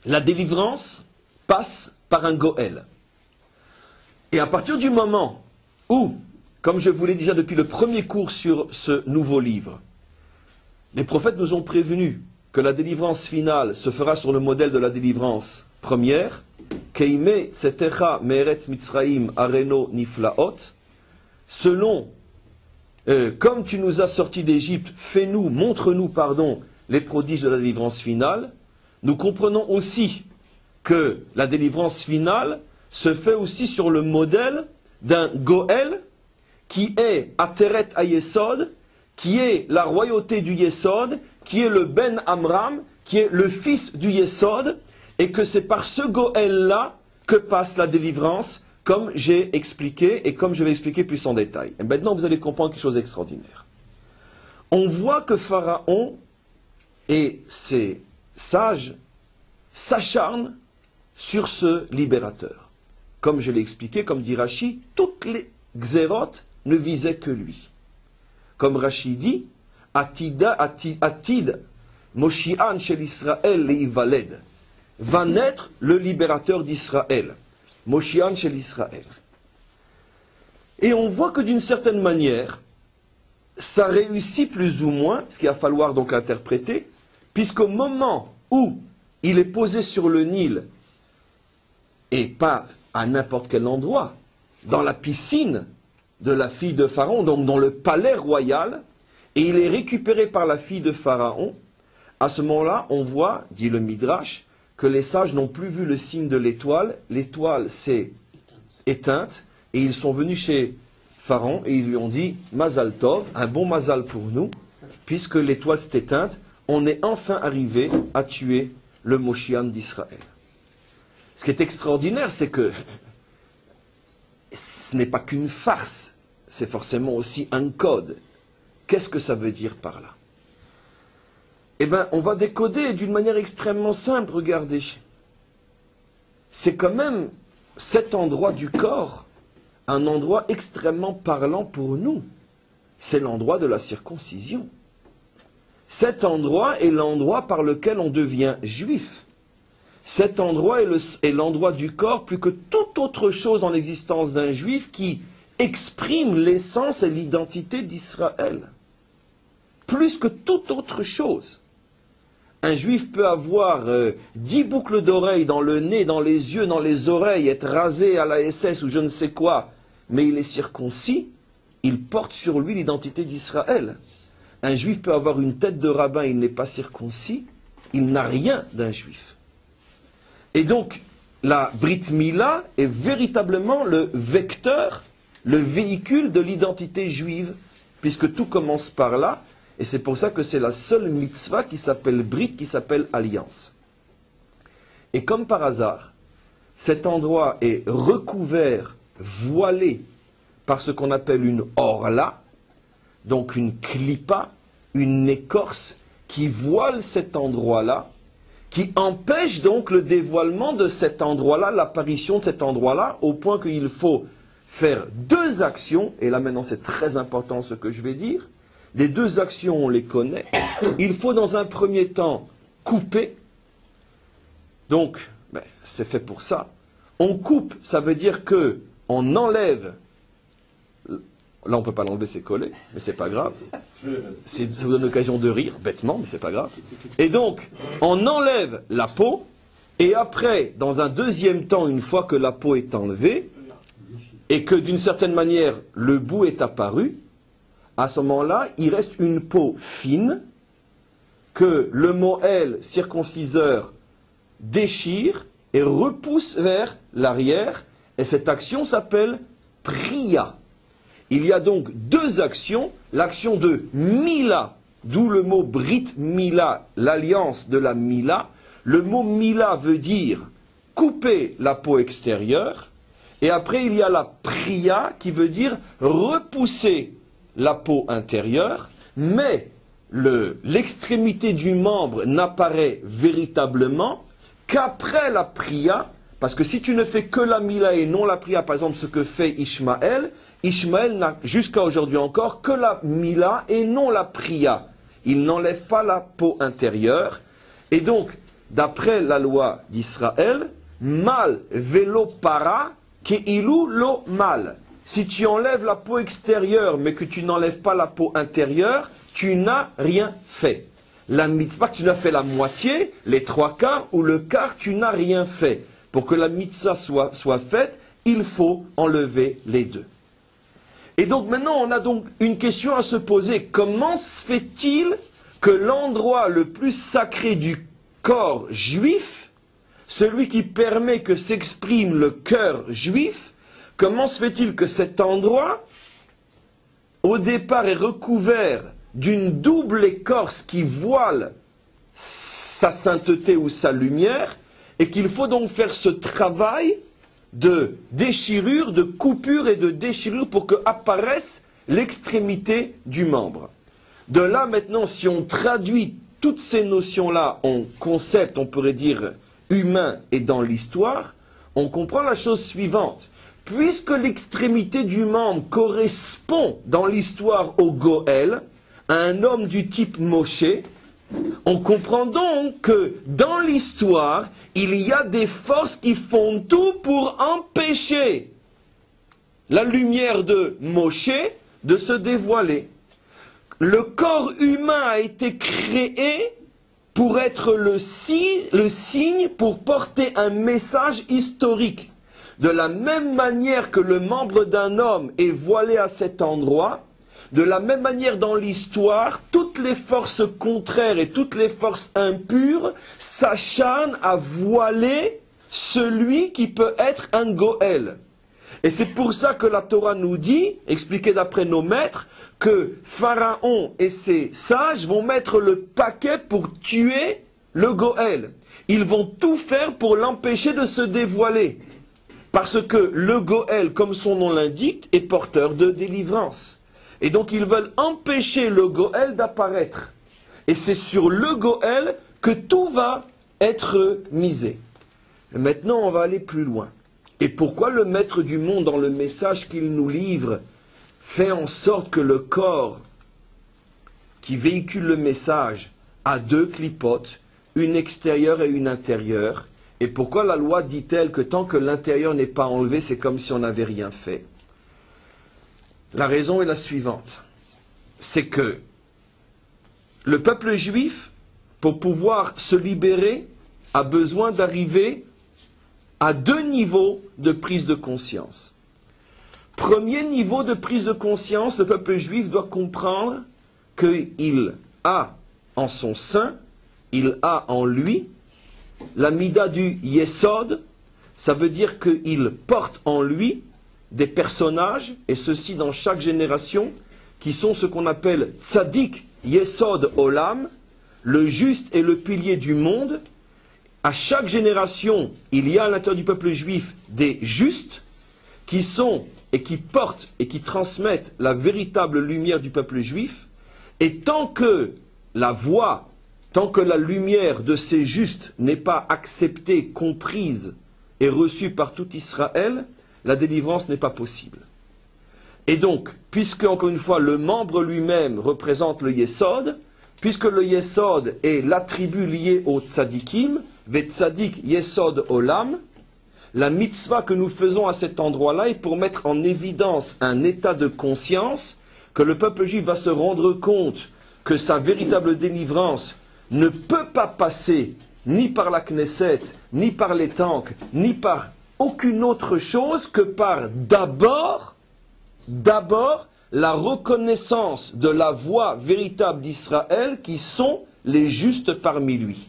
la délivrance passe par un Goël. Et à partir du moment où, comme je vous l'ai déjà depuis le premier cours sur ce nouveau livre, les prophètes nous ont prévenus que la délivrance finale se fera sur le modèle de la délivrance première, Keime Tsetecha Meretz Mitzraim Areno Niflaot, selon, comme tu nous as sortis d'Égypte, fais-nous, montre-nous, les prodiges de la délivrance finale. Nous comprenons aussi que la délivrance finale se fait aussi sur le modèle d'un Goël qui est Ateret Ayesod, qui est la royauté du Yesod, qui est le Ben Amram, qui est le fils du Yesod, et que c'est par ce Goël-là que passe la délivrance, comme j'ai expliqué et comme je vais expliquer plus en détail. Et maintenant, vous allez comprendre quelque chose d'extraordinaire. On voit que Pharaon et ses sages s'acharnent sur ce libérateur. Comme je l'ai expliqué, comme dit Rashi, toutes les xérotes ne visaient que lui. Comme Rashi dit, Atid Moshi'an shel Israël leivaled, va naître le libérateur d'Israël. Moshi'an shel Israël. Et on voit que d'une certaine manière, ça réussit plus ou moins, ce qu'il va falloir donc interpréter, puisqu'au moment où il est posé sur le Nil, et pas à n'importe quel endroit, dans la piscine de la fille de Pharaon, donc dans le palais royal, et il est récupéré par la fille de Pharaon, à ce moment-là, on voit, dit le Midrash, que les sages n'ont plus vu le signe de l'étoile s'est éteinte, et ils sont venus chez Pharaon, et ils lui ont dit, Mazal Tov, un bon Mazal pour nous, puisque l'étoile s'est éteinte, on est enfin arrivé à tuer le Moshiach d'Israël. Ce qui est extraordinaire, c'est que ce n'est pas qu'une farce, c'est forcément aussi un code. Qu'est-ce que ça veut dire par là? Eh bien, on va décoder d'une manière extrêmement simple, regardez. C'est quand même cet endroit du corps, un endroit extrêmement parlant pour nous. C'est l'endroit de la circoncision. Cet endroit est l'endroit par lequel on devient juif. Cet endroit est l'endroit du corps plus que toute autre chose dans l'existence d'un juif qui exprime l'essence et l'identité d'Israël. Plus que toute autre chose. Un juif peut avoir 10 boucles d'oreilles dans le nez, dans les yeux, dans les oreilles, être rasé à la SS ou je ne sais quoi, mais il est circoncis, il porte sur lui l'identité d'Israël. Un juif peut avoir une tête de rabbin, il n'est pas circoncis, il n'a rien d'un juif. Et donc, la Brit Mila est véritablement le vecteur, le véhicule de l'identité juive, puisque tout commence par là, et c'est pour ça que c'est la seule mitzvah qui s'appelle Brit, qui s'appelle Alliance. Et comme par hasard, cet endroit est recouvert, voilé, par ce qu'on appelle une orla, donc une clipa, une écorce, qui voile cet endroit-là, qui empêche donc le dévoilement de cet endroit-là, l'apparition de cet endroit-là, au point qu'il faut faire 2 actions, et là maintenant c'est très important ce que je vais dire, les 2 actions on les connaît, il faut dans un premier temps couper, donc c'est fait pour ça, on coupe, ça veut dire que on enlève, là on ne peut pas l'enlever, c'est collé, mais c'est pas grave. Ça vous donne l'occasion de rire, bêtement, mais c'est pas grave. Et donc, on enlève la peau, et après, dans un deuxième temps, une fois que la peau est enlevée, et que d'une certaine manière, le bout est apparu, à ce moment-là, il reste une peau fine, que le Moël, circonciseur, déchire et repousse vers l'arrière, et cette action s'appelle Priya. Il y a donc 2 actions, l'action de Mila, d'où le mot Brit Mila, l'alliance de la Mila. Le mot Mila veut dire couper la peau extérieure, et après il y a la Priya qui veut dire repousser la peau intérieure, mais l'extrémité du membre n'apparaît véritablement qu'après la Priya, parce que si tu ne fais que la Mila et non la Priya, par exemple ce que fait Ishmaël, Ishmaël n'a jusqu'à aujourd'hui encore que la Mila et non la Priya. Il n'enlève pas la peau intérieure. Et donc, d'après la loi d'Israël, mal velo para keilu lo mal. Si tu enlèves la peau extérieure, mais que tu n'enlèves pas la peau intérieure, tu n'as rien fait. La mitzvah, tu n'as fait la moitié, les 3/4 ou le quart, tu n'as rien fait. Pour que la mitzvah soit faite, il faut enlever les deux. Et donc maintenant, on a donc une question à se poser. Comment se fait-il que l'endroit le plus sacré du corps juif, celui qui permet que s'exprime le cœur juif, comment se fait-il que cet endroit, au départ, est recouvert d'une double écorce qui voile sa sainteté ou sa lumière, et qu'il faut donc faire ce travail de déchirure, de coupure et de déchirure pour que apparaisse l'extrémité du membre. De là maintenant, si on traduit toutes ces notions-là en concept, on pourrait dire humain et dans l'histoire, on comprend la chose suivante. Puisque l'extrémité du membre correspond dans l'histoire au Goël, à un homme du type Moshe, on comprend donc que dans l'histoire, il y a des forces qui font tout pour empêcher la lumière de Moshe de se dévoiler. Le corps humain a été créé pour être le signe pour porter un message historique. De la même manière que le membre d'un homme est voilé à cet endroit, de la même manière dans l'histoire, toutes les forces contraires et toutes les forces impures s'acharnent à voiler celui qui peut être un Goël. Et c'est pour ça que la Torah nous dit, expliqué d'après nos maîtres, que Pharaon et ses sages vont mettre le paquet pour tuer le Goël. Ils vont tout faire pour l'empêcher de se dévoiler. Parce que le Goël, comme son nom l'indique, est porteur de délivrance. Et donc ils veulent empêcher le Goël d'apparaître. Et c'est sur le Goël que tout va être misé. Et maintenant on va aller plus loin. Et pourquoi le maître du monde, dans le message qu'il nous livre, fait en sorte que le corps qui véhicule le message a deux clipotes, une extérieure et une intérieure? Et pourquoi la loi dit-elle que tant que l'intérieur n'est pas enlevé, c'est comme si on n'avait rien fait? La raison est la suivante, c'est que le peuple juif, pour pouvoir se libérer, a besoin d'arriver à deux niveaux de prise de conscience. Premier niveau de prise de conscience, le peuple juif doit comprendre qu'il a en son sein, il a en lui, la mida du Yesod, ça veut dire qu'il porte en lui des personnages, et ceci dans chaque génération, qui sont ce qu'on appelle Tzadik Yesod Olam, le juste et le pilier du monde. À chaque génération, il y a à l'intérieur du peuple juif des justes qui sont et qui portent et qui transmettent la véritable lumière du peuple juif. Et tant que la voix, tant que la lumière de ces justes n'est pas acceptée, comprise et reçue par tout Israël, la délivrance n'est pas possible. Et donc, puisque, encore une fois, le membre lui-même représente le Yesod, puisque le Yesod est l'attribut lié au Tzadikim, Ve Tzadik Yesod Olam, la mitzvah que nous faisons à cet endroit-là est pour mettre en évidence un état de conscience, que le peuple juif va se rendre compte que sa véritable délivrance ne peut pas passer ni par la Knesset, ni par les tanks, ni par aucune autre chose que par d'abord la reconnaissance de la voix véritable d'Israël qui sont les justes parmi lui.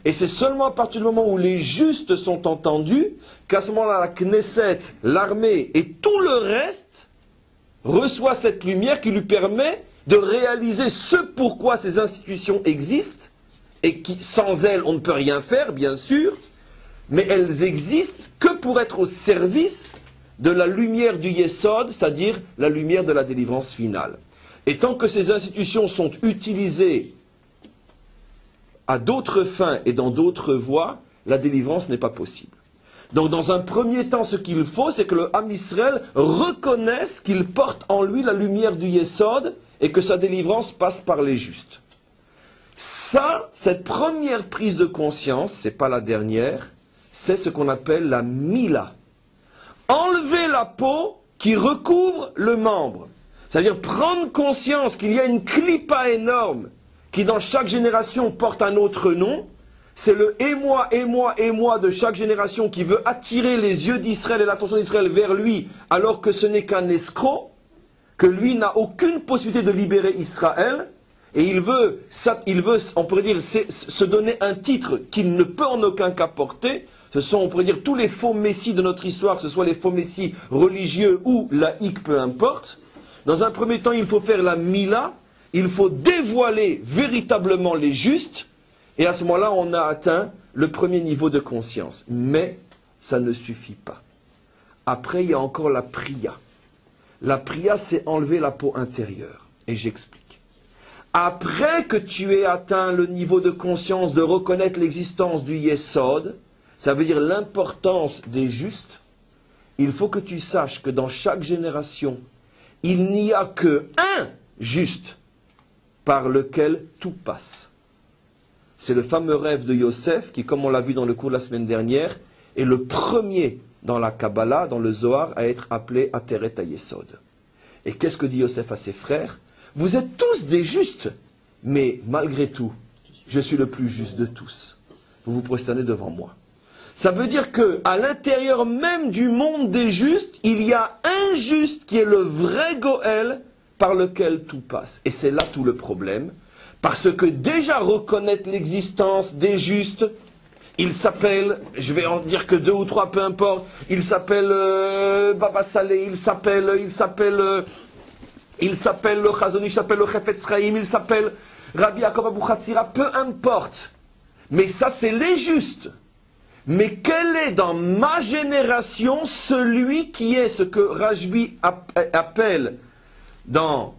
Et c'est seulement à partir du moment où les justes sont entendus qu'à ce moment-là la Knesset, l'armée et tout le reste reçoit cette lumière qui lui permet de réaliser ce pourquoi ces institutions existent et qui, sans elles, on ne peut rien faire, bien sûr, mais elles existent que pour être au service de la lumière du Yesod, c'est-à-dire la lumière de la délivrance finale. Et tant que ces institutions sont utilisées à d'autres fins et dans d'autres voies, la délivrance n'est pas possible. Donc dans un premier temps, ce qu'il faut, c'est que le Ham Israël reconnaisse qu'il porte en lui la lumière du Yesod et que sa délivrance passe par les justes. Ça, cette première prise de conscience, c'est pas la dernière, c'est ce qu'on appelle la mila. Enlever la peau qui recouvre le membre. C'est-à-dire prendre conscience qu'il y a une clipa énorme qui dans chaque génération porte un autre nom. C'est le émoi, émoi, émoi de chaque génération qui veut attirer les yeux d'Israël et l'attention d'Israël vers lui alors que ce n'est qu'un escroc, que lui n'a aucune possibilité de libérer Israël. Et il veut, on pourrait dire, se donner un titre qu'il ne peut en aucun cas porter. Ce sont, on pourrait dire, tous les faux messies de notre histoire, que ce soit les faux messies religieux ou laïcs, peu importe. Dans un premier temps, il faut faire la mila, il faut dévoiler véritablement les justes, et à ce moment-là, on a atteint le premier niveau de conscience. Mais ça ne suffit pas. Après, il y a encore la priya. La priya, c'est enlever la peau intérieure. Et j'explique. Après que tu aies atteint le niveau de conscience de reconnaître l'existence du Yesod, ça veut dire l'importance des justes, il faut que tu saches que dans chaque génération, il n'y a que un juste par lequel tout passe. C'est le fameux rêve de Yosef qui, comme on l'a vu dans le cours de la semaine dernière, est le premier dans la Kabbalah, dans le Zohar, à être appelé Ateret HaYesod. Et qu'est-ce que dit Yosef à ses frères? Vous êtes tous des justes, mais malgré tout, je suis le plus juste de tous. Vous vous prosternez devant moi. Ça veut dire qu'à l'intérieur même du monde des justes, il y a un juste qui est le vrai Goël par lequel tout passe. Et c'est là tout le problème, parce que déjà reconnaître l'existence des justes, il s'appelle, je vais en dire que 2 ou 3, peu importe, il s'appelle Baba Saleh, il s'appelle le Chazon Ish, il s'appelle le Chefetz Chaim, il s'appelle Rabbi Yaakov Abu Chatzira, peu importe. Mais ça, c'est les justes. Mais quel est dans ma génération celui qui est ce que Rajbi appelle dans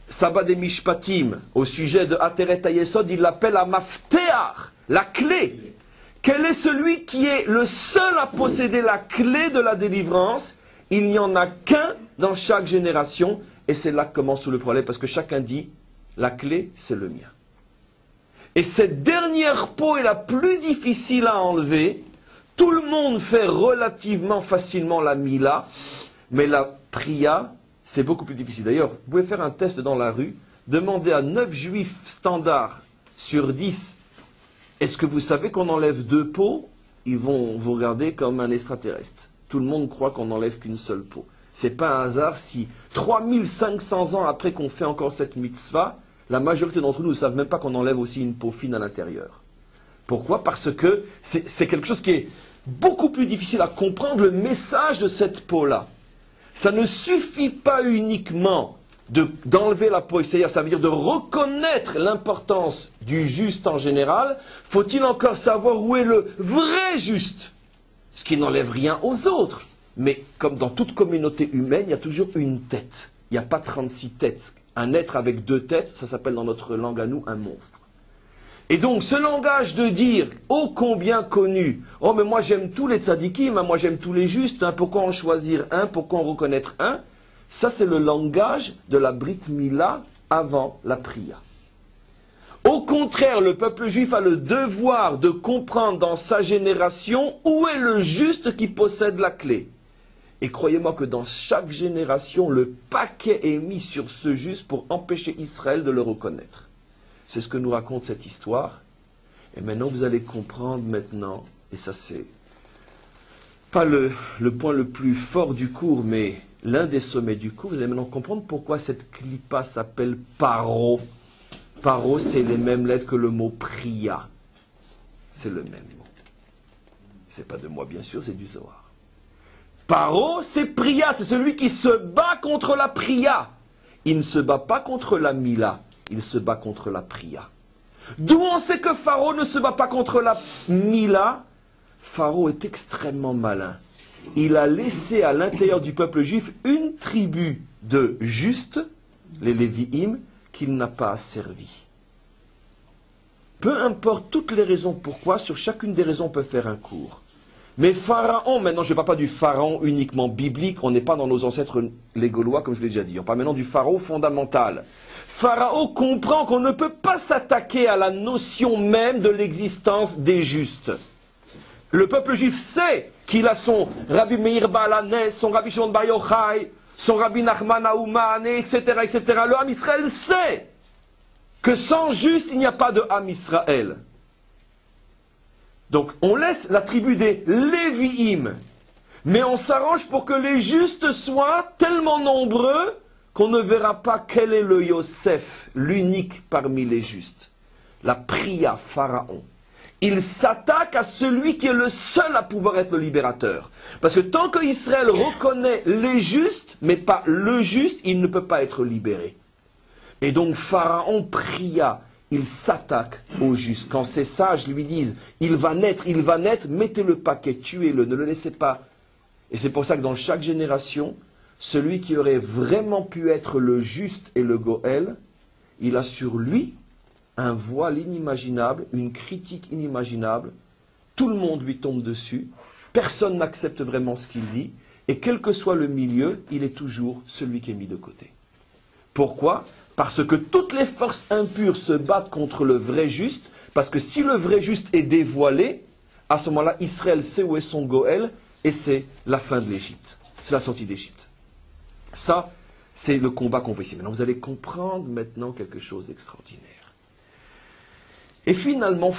Sabbat des Mishpatim, au sujet de Ateret HaYesod, il l'appelle la Mafteach, la clé. Quel est celui qui est le seul à posséder la clé de la délivrance? Il n'y en a qu'un dans chaque génération. Et c'est là que commence tout le problème, parce que chacun dit, la clé, c'est le mien. Et cette dernière peau est la plus difficile à enlever. Tout le monde fait relativement facilement la mila, mais la priya, c'est beaucoup plus difficile. D'ailleurs, vous pouvez faire un test dans la rue, demandez à 9 juifs standards sur 10, est-ce que vous savez qu'on enlève 2 peaux? Ils vont vous regarder comme un extraterrestre. Tout le monde croit qu'on n'enlève qu'une seule peau. C'est pas un hasard si 3500 ans après qu'on fait encore cette mitzvah, la majorité d'entre nous ne savent même pas qu'on enlève aussi une peau fine à l'intérieur. Pourquoi? Parce que c'est quelque chose qui est beaucoup plus difficile à comprendre, le message de cette peau-là. Ça ne suffit pas uniquement d'enlever la peau, c'est-à-dire ça veut dire de reconnaître l'importance du juste en général. Faut-il encore savoir où est le vrai juste? Ce qui n'enlève rien aux autres. Mais comme dans toute communauté humaine, il y a toujours une tête. Il n'y a pas 36 têtes. Un être avec 2 têtes, ça s'appelle dans notre langue à nous un monstre. Et donc ce langage de dire, ô combien connu, oh mais moi j'aime tous les tzadikim, moi j'aime tous les justes, pourquoi en choisir un, pourquoi en reconnaître un? Ça c'est le langage de la Brit Mila avant la priya. Au contraire, le peuple juif a le devoir de comprendre dans sa génération où est le juste qui possède la clé. Et croyez-moi que dans chaque génération, le paquet est mis sur ce juste pour empêcher Israël de le reconnaître. C'est ce que nous raconte cette histoire. Et maintenant, vous allez comprendre maintenant, et ça c'est pas le point le plus fort du cours, mais l'un des sommets du cours, vous allez maintenant comprendre pourquoi cette clipa s'appelle paro. Paro, c'est les mêmes lettres que le mot priya. C'est le même mot. C'est pas de moi, bien sûr, c'est du Zohar. Paro, c'est priya, c'est celui qui se bat contre la priya. Il ne se bat pas contre la mila, il se bat contre la priya. D'où on sait que Pharaon ne se bat pas contre la mila? Pharaon est extrêmement malin. Il a laissé à l'intérieur du peuple juif une tribu de justes, les Lévi'im, qu'il n'a pas asservi. Peu importe toutes les raisons pourquoi, sur chacune des raisons on peut faire un cours. Mais Pharaon, maintenant je ne parle pas du Pharaon uniquement biblique, on n'est pas dans nos ancêtres les Gaulois comme je l'ai déjà dit, on parle maintenant du Pharaon fondamental. Pharaon comprend qu'on ne peut pas s'attaquer à la notion même de l'existence des justes. Le peuple juif sait qu'il a son Rabbi Meir Baal HaNes, son Rabbi Shimon Bar Yochai, son Rabbi Nachman Aouman, etc., etc. Le Ham Israël sait que sans juste, il n'y a pas de Ham Israël. Donc, on laisse la tribu des Lévi'im, mais on s'arrange pour que les justes soient tellement nombreux qu'on ne verra pas quel est le Yosef, l'unique parmi les justes. La pria Pharaon. Il s'attaque à celui qui est le seul à pouvoir être le libérateur. Parce que tant qu'Israël reconnaît les justes, mais pas le juste, il ne peut pas être libéré. Et donc Pharaon pria, il s'attaque aux justes. Quand ces sages lui disent, il va naître, mettez le paquet, tuez-le, ne le laissez pas. Et c'est pour ça que dans chaque génération, celui qui aurait vraiment pu être le juste et le Goël, il a sur lui un voile inimaginable, une critique inimaginable. Tout le monde lui tombe dessus, personne n'accepte vraiment ce qu'il dit, et quel que soit le milieu, il est toujours celui qui est mis de côté. Pourquoi ? Parce que toutes les forces impures se battent contre le vrai juste, parce que si le vrai juste est dévoilé, à ce moment-là, Israël sait où est son Goël, et c'est la fin de l'Égypte. C'est la sortie d'Égypte. Ça, c'est le combat qu'on fait ici. Maintenant, vous allez comprendre maintenant quelque chose d'extraordinaire. Et finalement,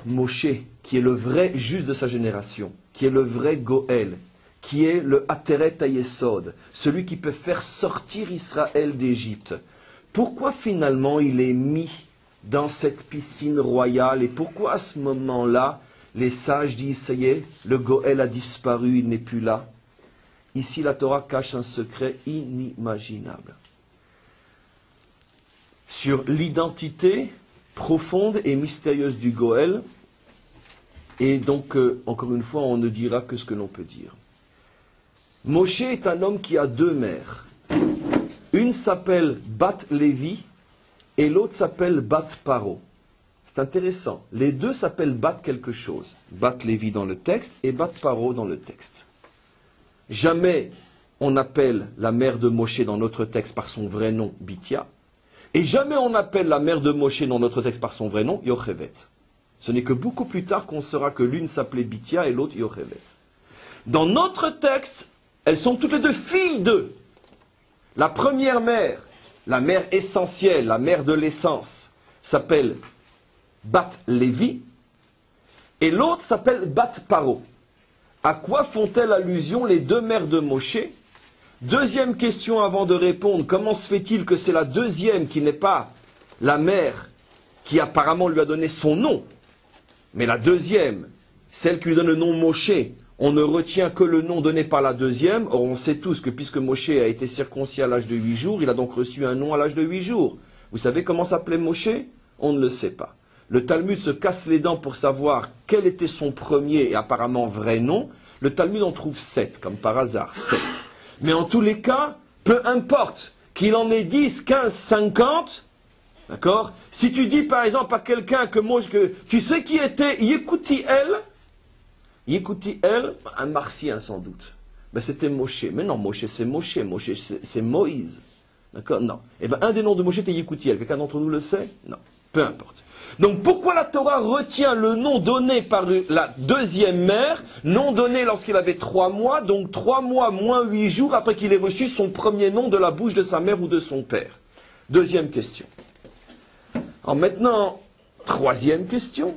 Moshe, qui est le vrai juste de sa génération, qui est le vrai Goël, qui est le Ateret Hayesod, celui qui peut faire sortir Israël d'Égypte, pourquoi finalement il est mis dans cette piscine royale et pourquoi à ce moment-là, les sages disent, ça y est, le Goël a disparu, il n'est plus là? Ici, la Torah cache un secret inimaginable sur l'identité profonde et mystérieuse du Goël. Et donc, encore une fois, on ne dira que ce que l'on peut dire. Moshe est un homme qui a deux mères. Une s'appelle Bat Lévi et l'autre s'appelle Bat Paro. C'est intéressant. Les deux s'appellent Bat quelque chose. Bat Lévi dans le texte et Bat Paro dans le texte. Jamais on appelle la mère de Moshe dans notre texte par son vrai nom, Bithia. Et jamais on appelle la mère de Moshe dans notre texte par son vrai nom, Yochevet. Ce n'est que beaucoup plus tard qu'on saura que l'une s'appelait Bithia et l'autre Yochevet. Dans notre texte, elles sont toutes les deux filles d'eux. La première mère, la mère essentielle, la mère de l'essence, s'appelle Bat Lévi, et l'autre s'appelle Bat Paro. À quoi font-elles allusion les deux mères de Moshe? Deuxième question avant de répondre, comment se fait-il que c'est la deuxième qui n'est pas la mère qui apparemment lui a donné son nom, mais la deuxième, celle qui lui donne le nom Moshe, on ne retient que le nom donné par la deuxième. Or on sait tous que puisque Moshe a été circoncis à l'âge de 8 jours, il a donc reçu un nom à l'âge de 8 jours. Vous savez comment s'appelait Moshe? On ne le sait pas. Le Talmud se casse les dents pour savoir quel était son premier et apparemment vrai nom. Le Talmud en trouve 7, comme par hasard, 7. Mais en tous les cas, peu importe qu'il en ait 10, 15, 50, d'accord? Si tu dis par exemple à quelqu'un que tu sais qui était Yekutiel, un martien sans doute. Ben c'était Moshe. Mais non, Moshe c'est Moshe. Moshe c'est Moïse. D'accord? Non. Eh bien, un des noms de Moshe était Yekutiel. Quelqu'un d'entre nous le sait? Non. Peu importe. Donc pourquoi la Torah retient le nom donné par la deuxième mère, nom donné lorsqu'il avait 3 mois, donc 3 mois moins 8 jours après qu'il ait reçu son premier nom de la bouche de sa mère ou de son père? Deuxième question. Alors maintenant, troisième question.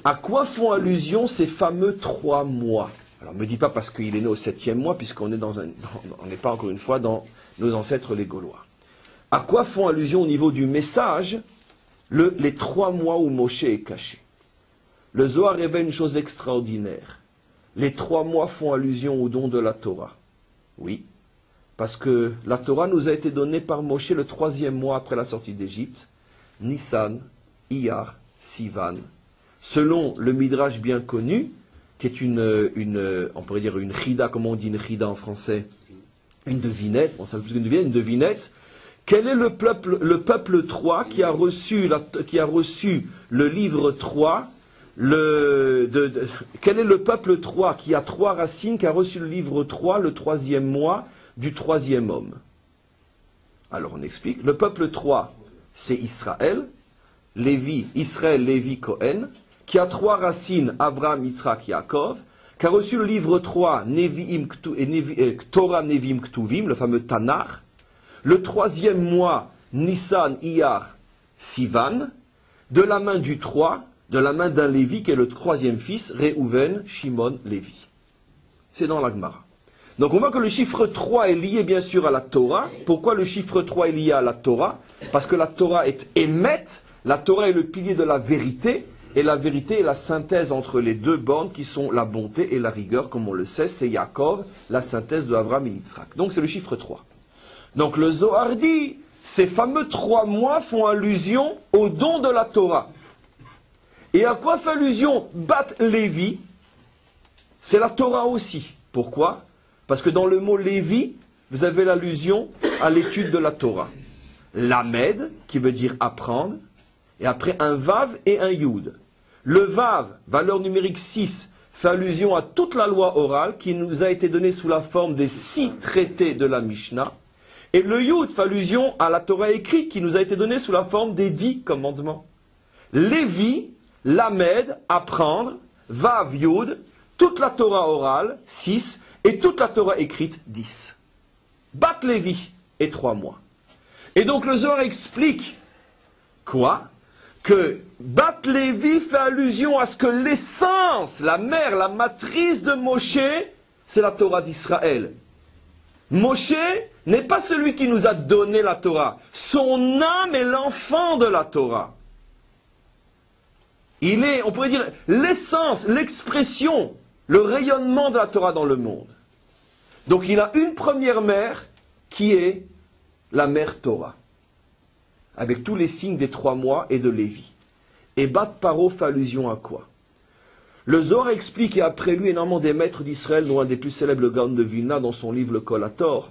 À quoi font allusion ces fameux 3 mois? Alors ne me dis pas parce qu'il est né au 7e mois, puisqu'on est on n'est pas encore une fois dans nos ancêtres les Gaulois. À quoi font allusion au niveau du message les 3 mois où Moshe est caché? Le Zohar révèle une chose extraordinaire. Les 3 mois font allusion au don de la Torah. Oui, parce que la Torah nous a été donnée par Moshe le 3e mois après la sortie d'Égypte, Nissan, Iyar, Sivan, selon le Midrash bien connu, qui est on pourrait dire une chida, comment on dit une chida en français? Une devinette, on sait plus qu'une devinette, une devinette. Quel est le peuple 3 qui a reçu le livre 3 quel est le peuple 3 qui a 3 racines, qui a reçu le livre 3, le 3e mois du 3e homme? Alors on explique. Le peuple 3, c'est Israël, Lévi, Israël, Lévi, Cohen, qui a 3 racines, Avraham, Yitzhak, Yaakov, qui a reçu le livre 3, Torah, Nevi'im, Ktuvim, le fameux Tanakh, le 3e mois, Nissan, Iyar, Sivan, de la main du 3, de la main d'un Lévi, qui est le 3e fils, Réhouven, Shimon, Lévi. C'est dans la Gemara. Donc on voit que le chiffre 3 est lié bien sûr à la Torah. Pourquoi le chiffre 3 est lié à la Torah? Parce que la Torah est émette, la Torah est le pilier de la vérité, et la vérité est la synthèse entre les 2 bandes qui sont la bonté et la rigueur, comme on le sait, c'est Yaakov, la synthèse de Avraham et Yitzhak. Donc c'est le chiffre 3. Donc le Zohar dit, ces fameux 3 mois font allusion au don de la Torah. Et à quoi fait allusion Bat Lévi? C'est la Torah aussi. Pourquoi? Parce que dans le mot Lévi, vous avez l'allusion à l'étude de la Torah. Lamed, qui veut dire apprendre, et après un Vav et un Yud. Le Vav, valeur numérique 6, fait allusion à toute la loi orale qui nous a été donnée sous la forme des 6 traités de la Mishnah. Et le Yud fait allusion à la Torah écrite qui nous a été donnée sous la forme des 10 commandements. Lévi, Lamed, apprendre, Vav, Yud, toute la Torah orale, 6, et toute la Torah écrite, 10. Bat Lévi et 3 mois. Et donc le Zohar explique quoi? Que Bat Lévi fait allusion à ce que l'essence, la mère, la matrice de Moshe, c'est la Torah d'Israël. Moshe n'est pas celui qui nous a donné la Torah. Son âme est l'enfant de la Torah. Il est, on pourrait dire, l'essence, l'expression, le rayonnement de la Torah dans le monde. Donc il a une première mère qui est la mère Torah, avec tous les signes des 3 mois et de Lévi. Et Bat Paro fait allusion à quoi? Le Zohar explique, et après lui, énormément des maîtres d'Israël, dont un des plus célèbres, le Gaon de Vilna, dans son livre Le Kol HaTor,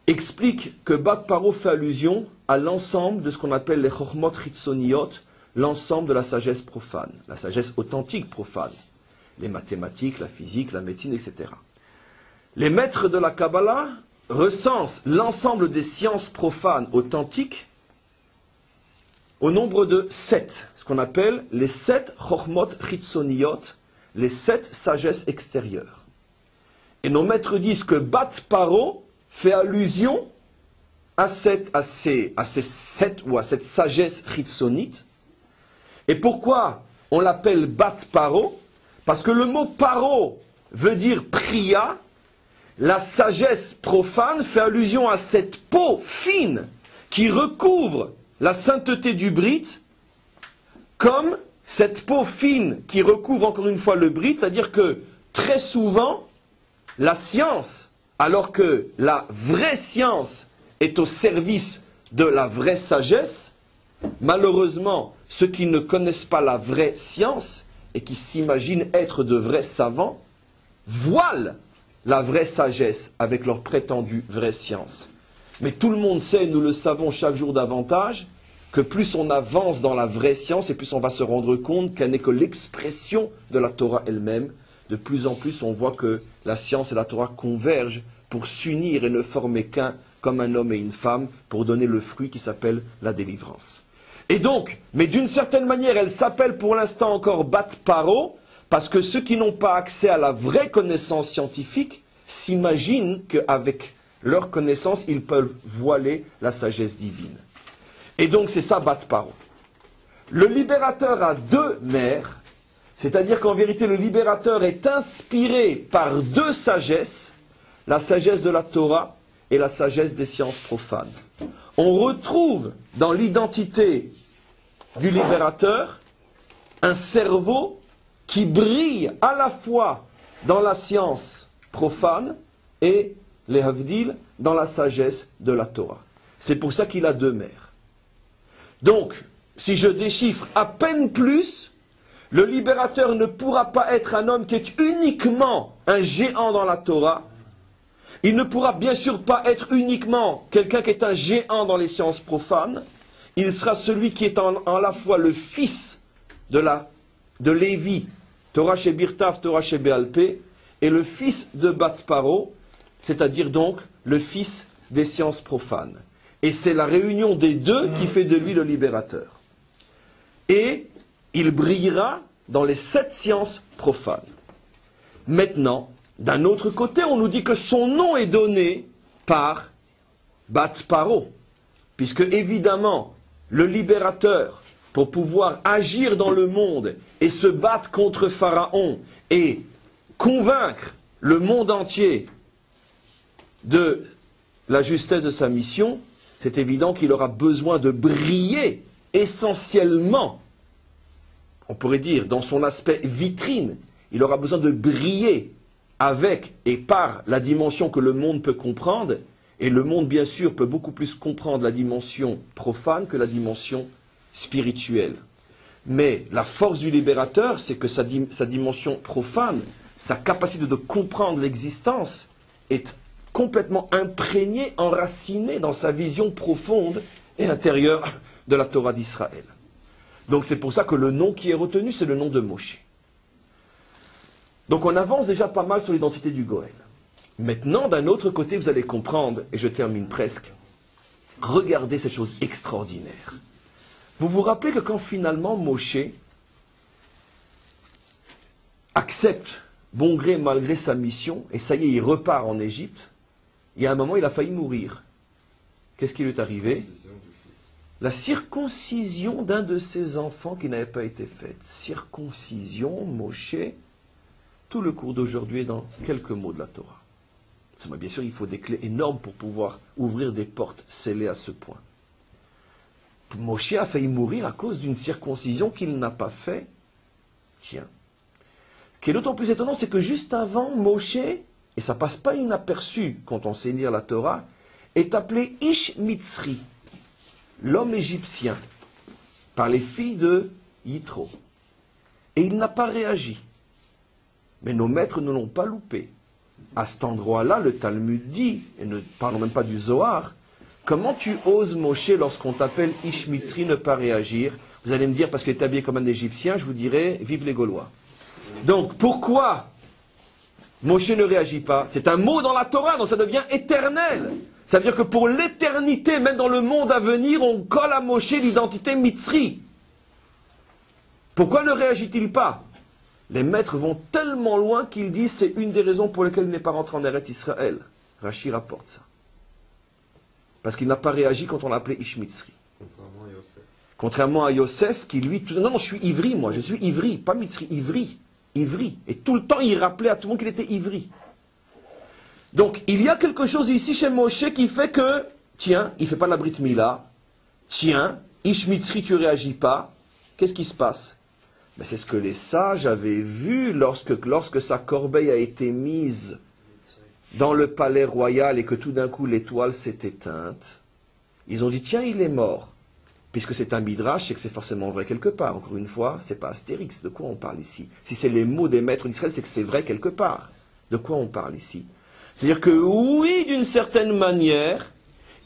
explique que Bat Paro fait allusion à l'ensemble de ce qu'on appelle les Chochmot Chitzoniot, l'ensemble de la sagesse profane, la sagesse authentique profane, les mathématiques, la physique, la médecine, etc. Les maîtres de la Kabbalah recensent l'ensemble des sciences profanes authentiques au nombre de 7, ce qu'on appelle les 7 Chochmot Chitzoniot, les 7 sagesses extérieures. Et nos maîtres disent que Bat Paro fait allusion à ces 7 ou à cette sagesse chitzonite. Et pourquoi on l'appelle Bat Paro? Parce que le mot Paro veut dire Priya. La sagesse profane fait allusion à cette peau fine qui recouvre la sainteté du Brit, comme cette peau fine qui recouvre encore une fois le Brit, c'est-à-dire que très souvent, la science, alors que la vraie science est au service de la vraie sagesse, malheureusement, ceux qui ne connaissent pas la vraie science et qui s'imaginent être de vrais savants, voilent la vraie sagesse avec leur prétendue vraie science. Mais tout le monde sait, nous le savons chaque jour davantage, que plus on avance dans la vraie science et plus on va se rendre compte qu'elle n'est que l'expression de la Torah elle-même. De plus en plus, on voit que la science et la Torah convergent pour s'unir et ne former qu'un, comme un homme et une femme, pour donner le fruit qui s'appelle la délivrance. Et donc, mais d'une certaine manière, elle s'appelle pour l'instant encore Bat Paro, parce que ceux qui n'ont pas accès à la vraie connaissance scientifique s'imaginent qu'avec leur connaissance, ils peuvent voiler la sagesse divine. Et donc c'est ça Bat Paro. Le libérateur a 2 mères, c'est-à-dire qu'en vérité le libérateur est inspiré par 2 sagesses, la sagesse de la Torah et la sagesse des sciences profanes. On retrouve dans l'identité du libérateur un cerveau qui brille à la fois dans la science profane et, les Havdil, dans la sagesse de la Torah. C'est pour ça qu'il a 2 mères. Donc, si je déchiffre à peine plus, le libérateur ne pourra pas être un homme qui est uniquement un géant dans la Torah. Il ne pourra bien sûr pas être uniquement quelqu'un qui est un géant dans les sciences profanes. Il sera celui qui est à la fois le fils de la de Lévi, Torah chez Birtav, Torah chez Béalpé, et le fils de Bat Paro, c'est-à-dire donc le fils des sciences profanes. Et c'est la réunion des deux qui fait de lui le libérateur. Et il brillera dans les 7 sciences profanes. Maintenant, d'un autre côté, on nous dit que son nom est donné par Bat Paro, puisque évidemment, le libérateur, pour pouvoir agir dans le monde et se battre contre Pharaon et convaincre le monde entier de la justesse de sa mission, c'est évident qu'il aura besoin de briller essentiellement, on pourrait dire, dans son aspect vitrine, il aura besoin de briller avec et par la dimension que le monde peut comprendre, et le monde, bien sûr, peut beaucoup plus comprendre la dimension profane que la dimension spirituelle. Mais la force du libérateur, c'est que sa dimension profane, sa capacité de comprendre l'existence, est complètement imprégnée, enracinée dans sa vision profonde et intérieure de la Torah d'Israël. Donc c'est pour ça que le nom qui est retenu, c'est le nom de Moshe. Donc on avance déjà pas mal sur l'identité du Goël. Maintenant, d'un autre côté, vous allez comprendre, et je termine presque, regardez cette chose extraordinaire. Vous vous rappelez que quand finalement Moshe accepte, bon gré malgré sa mission, et ça y est, il repart en Égypte, il y a un moment, il a failli mourir. Qu'est-ce qui lui est arrivé? La circoncision d'un de ses enfants qui n'avait pas été faite. Circoncision, Moshe, tout le cours d'aujourd'hui est dans quelques mots de la Torah. Bien sûr, il faut des clés énormes pour pouvoir ouvrir des portes scellées à ce point. Moshe a failli mourir à cause d'une circoncision qu'il n'a pas fait. Tiens. Ce qui est d'autant plus étonnant, c'est que juste avant, Moshe, et ça passe pas inaperçu quand on sait lire la Torah, est appelé Ish Mitzri, l'homme égyptien, par les filles de Yitro. Et il n'a pas réagi. Mais nos maîtres ne l'ont pas loupé. À cet endroit-là, le Talmud dit, et ne parlons même pas du Zohar, comment tu oses, Moshe, lorsqu'on t'appelle Ish Mitzri, ne pas réagir? Vous allez me dire, parce qu'il est habillé comme un Égyptien, je vous dirai, vive les Gaulois. Donc, pourquoi Moshe ne réagit pas? C'est un mot dans la Torah, donc ça devient éternel. Ça veut dire que pour l'éternité, même dans le monde à venir, on colle à Moshe l'identité Mitzri. Pourquoi ne réagit-il pas? Les maîtres vont tellement loin qu'ils disent c'est une des raisons pour lesquelles il n'est pas rentré en Eretz Israël. Rashi rapporte ça. Parce qu'il n'a pas réagi quand on l'a appelé Ish Mitzri. Contrairement à Yosef. Contrairement à Yosef qui lui... Non, je suis ivri moi, je suis ivri, pas Mitzri, ivri. Ivri. Et tout le temps il rappelait à tout le monde qu'il était ivri. Donc il y a quelque chose ici chez Moshe qui fait que, tiens, il ne fait pas la Brit Mila, tiens, Ish Mitzri tu ne réagis pas, qu'est-ce qui se passe? Mais c'est ce que les sages avaient vu lorsque sa corbeille a été mise dans le palais royal et que tout d'un coup l'étoile s'est éteinte. Ils ont dit, tiens, il est mort. Puisque c'est un midrash, c'est que c'est forcément vrai quelque part. Encore une fois, c'est pas Astérix. De quoi on parle ici? Si c'est les mots des maîtres d'Israël, c'est que c'est vrai quelque part. De quoi on parle ici? C'est-à-dire que oui, d'une certaine manière,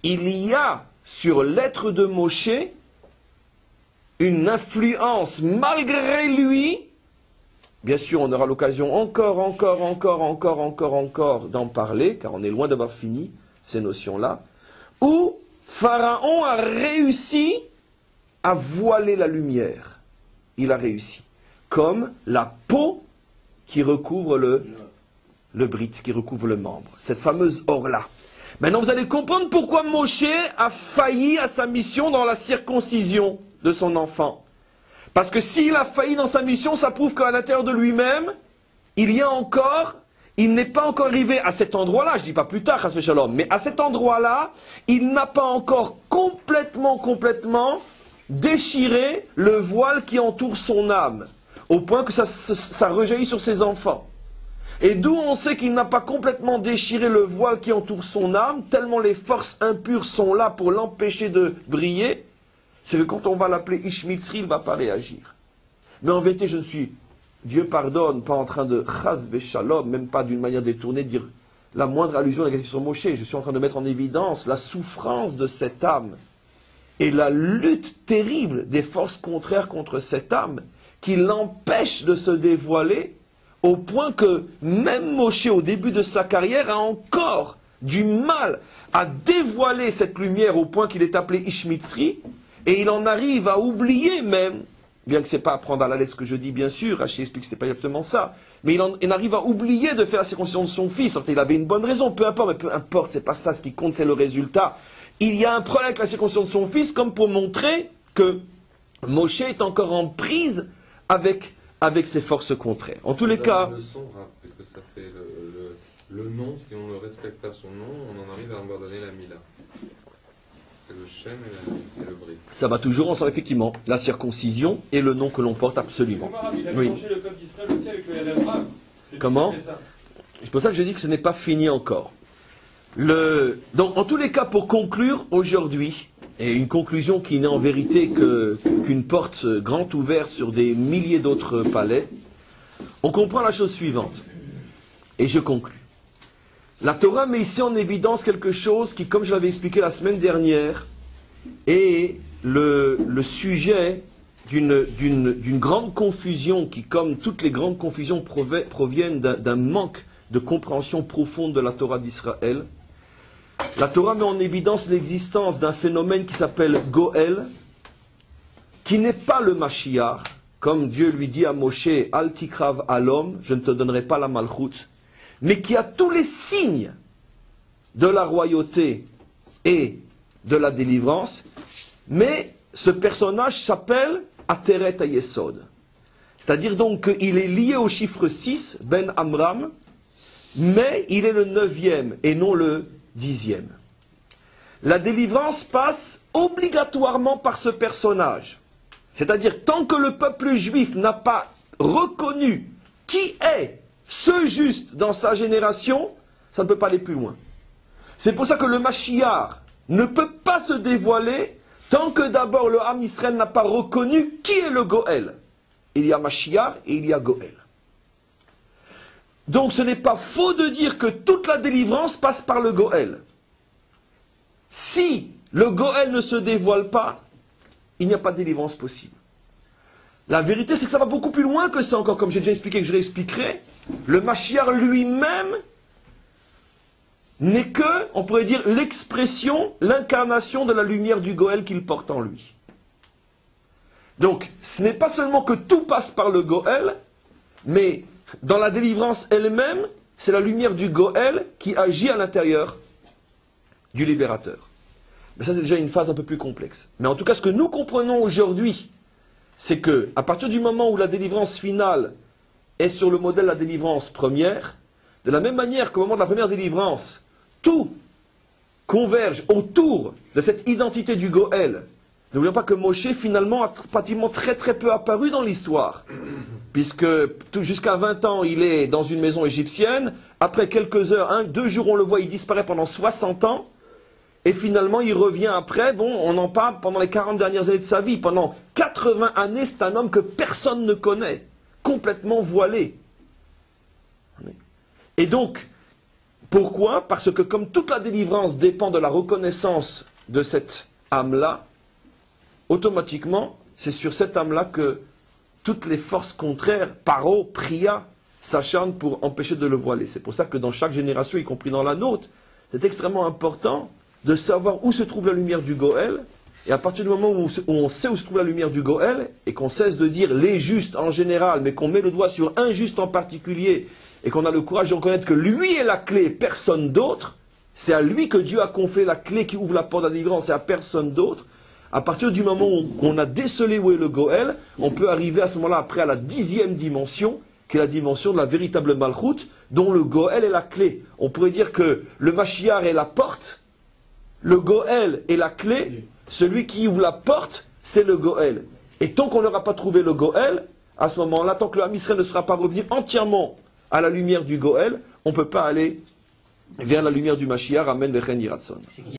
il y a sur l'être de Moshe une influence malgré lui. Bien sûr, on aura l'occasion encore d'en parler, car on est loin d'avoir fini ces notions-là, où Pharaon a réussi à voiler la lumière. Il a réussi. Comme la peau qui recouvre le brit, qui recouvre le membre. Cette fameuse or-là. Maintenant, vous allez comprendre pourquoi Moshe a failli à sa mission dans la circoncision de son enfant. Parce que s'il a failli dans sa mission, ça prouve qu'à l'intérieur de lui-même, il n'est pas encore arrivé à cet endroit-là, je ne dis pas plus tard, Chas Shalom, mais à cet endroit-là, il n'a pas encore complètement déchiré le voile qui entoure son âme, au point que ça rejaillit sur ses enfants. Et d'où on sait qu'il n'a pas complètement déchiré le voile qui entoure son âme, tellement les forces impures sont là pour l'empêcher de briller, c'est que quand on va l'appeler Ish Mitzri, il ne va pas réagir. Mais en vérité, je ne suis, Dieu pardonne, pas en train de Chas Veshalom, même pas d'une manière détournée, de dire la moindre allusion négative sur Moshe. Je suis en train de mettre en évidence la souffrance de cette âme et la lutte terrible des forces contraires contre cette âme qui l'empêchent de se dévoiler, au point que même Moshe, au début de sa carrière, a encore du mal à dévoiler cette lumière au point qu'il est appelé Ishmitzri, et il en arrive à oublier même, bien que ce n'est pas à prendre à la lettre ce que je dis, bien sûr, Rachid explique que ce n'est pas exactement ça, mais il arrive à oublier de faire la circoncision de son fils. Il avait une bonne raison, peu importe, mais peu importe, c'est pas ça ce qui compte, c'est le résultat. Il y a un problème avec la circoncision de son fils, comme pour montrer que Moshe est encore en prise avec ses forces contraires. En tous les cas... Puisque ça fait le nom, si on ne respecte pas son nom, on en arrive à abandonner la Mila. C'est le Shem et le Brit. Ça va toujours ensemble, effectivement. La circoncision et le nom que l'on porte, absolument. Il a mélangé le peuple d'Israël aussi avec le LM Rav. Comment? C'est pour ça que je dis que ce n'est pas fini encore. Donc, en tous les cas, pour conclure aujourd'hui, et une conclusion qui n'est en vérité qu'une porte grande ouverte sur des milliers d'autres palais, on comprend la chose suivante. Et je conclus. La Torah met ici en évidence quelque chose qui, comme je l'avais expliqué la semaine dernière, est le sujet d'une grande confusion qui, comme toutes les grandes confusions, proviennent d'un manque de compréhension profonde de la Torah d'Israël. La Torah met en évidence l'existence d'un phénomène qui s'appelle Goël, qui n'est pas le Mashiach, comme Dieu lui dit à Moshe, Al tikrav à l'homme, je ne te donnerai pas la malchoute, mais qui a tous les signes de la royauté et de la délivrance, mais ce personnage s'appelle Ateret HaYesod. C'est-à-dire donc qu'il est lié au chiffre 6, Ben Amram, mais il est le 9e et non le 10e. La délivrance passe obligatoirement par ce personnage. C'est-à-dire, tant que le peuple juif n'a pas reconnu qui est ce juste dans sa génération, ça ne peut pas aller plus loin. C'est pour ça que le Mashiach ne peut pas se dévoiler tant que d'abord le Ham Israël n'a pas reconnu qui est le Goël. Il y a Mashiach et il y a Goël. Donc ce n'est pas faux de dire que toute la délivrance passe par le Goël. Si le Goël ne se dévoile pas, il n'y a pas de délivrance possible. La vérité, c'est que ça va beaucoup plus loin que ça encore, comme j'ai déjà expliqué, que je réexpliquerai. Le Mashiach lui-même n'est que, on pourrait dire, l'expression, l'incarnation de la lumière du Goël qu'il porte en lui. Donc, ce n'est pas seulement que tout passe par le Goël, mais dans la délivrance elle-même, c'est la lumière du Goël qui agit à l'intérieur du libérateur. Mais ça, c'est déjà une phase un peu plus complexe. Mais en tout cas, ce que nous comprenons aujourd'hui, c'est que, à partir du moment où la délivrance finale est sur le modèle de la délivrance première, de la même manière qu'au moment de la première délivrance, tout converge autour de cette identité du Goël. N'oublions pas que Moshe, finalement, a pratiquement très très peu apparu dans l'histoire. Puisque jusqu'à 20 ans, il est dans une maison égyptienne. Après quelques heures, 2 jours, on le voit, il disparaît pendant 60 ans. Et finalement, il revient après. Bon, on en parle pendant les 40 dernières années de sa vie. Pendant 80 années, c'est un homme que personne ne connaît. Complètement voilé. Et donc, pourquoi? Parce que comme toute la délivrance dépend de la reconnaissance de cette âme-là, automatiquement, c'est sur cette âme-là que toutes les forces contraires, paro, priya, s'acharnent pour empêcher de le voiler. C'est pour ça que dans chaque génération, y compris dans la nôtre, c'est extrêmement important de savoir où se trouve la lumière du Goël, et à partir du moment où on sait où se trouve la lumière du Goël, et qu'on cesse de dire les justes en général, mais qu'on met le doigt sur un juste en particulier, et qu'on a le courage de reconnaître que lui est la clé, personne d'autre, c'est à lui que Dieu a confié la clé qui ouvre la porte de la délivrance, et à personne d'autre. À partir du moment où on a décelé où est le Goël, on peut arriver à ce moment-là après à la 10e dimension, qui est la dimension de la véritable Malchout, dont le Goël est la clé. On pourrait dire que le Mashiach est la porte, le Goël est la clé, celui qui ouvre la porte, c'est le Goël. Et tant qu'on n'aura pas trouvé le Goël, à ce moment-là, tant que le Ham Israël ne sera pas revenu entièrement à la lumière du Goël, on ne peut pas aller vers la lumière du Mashiach, Amen Vechen Yiratson.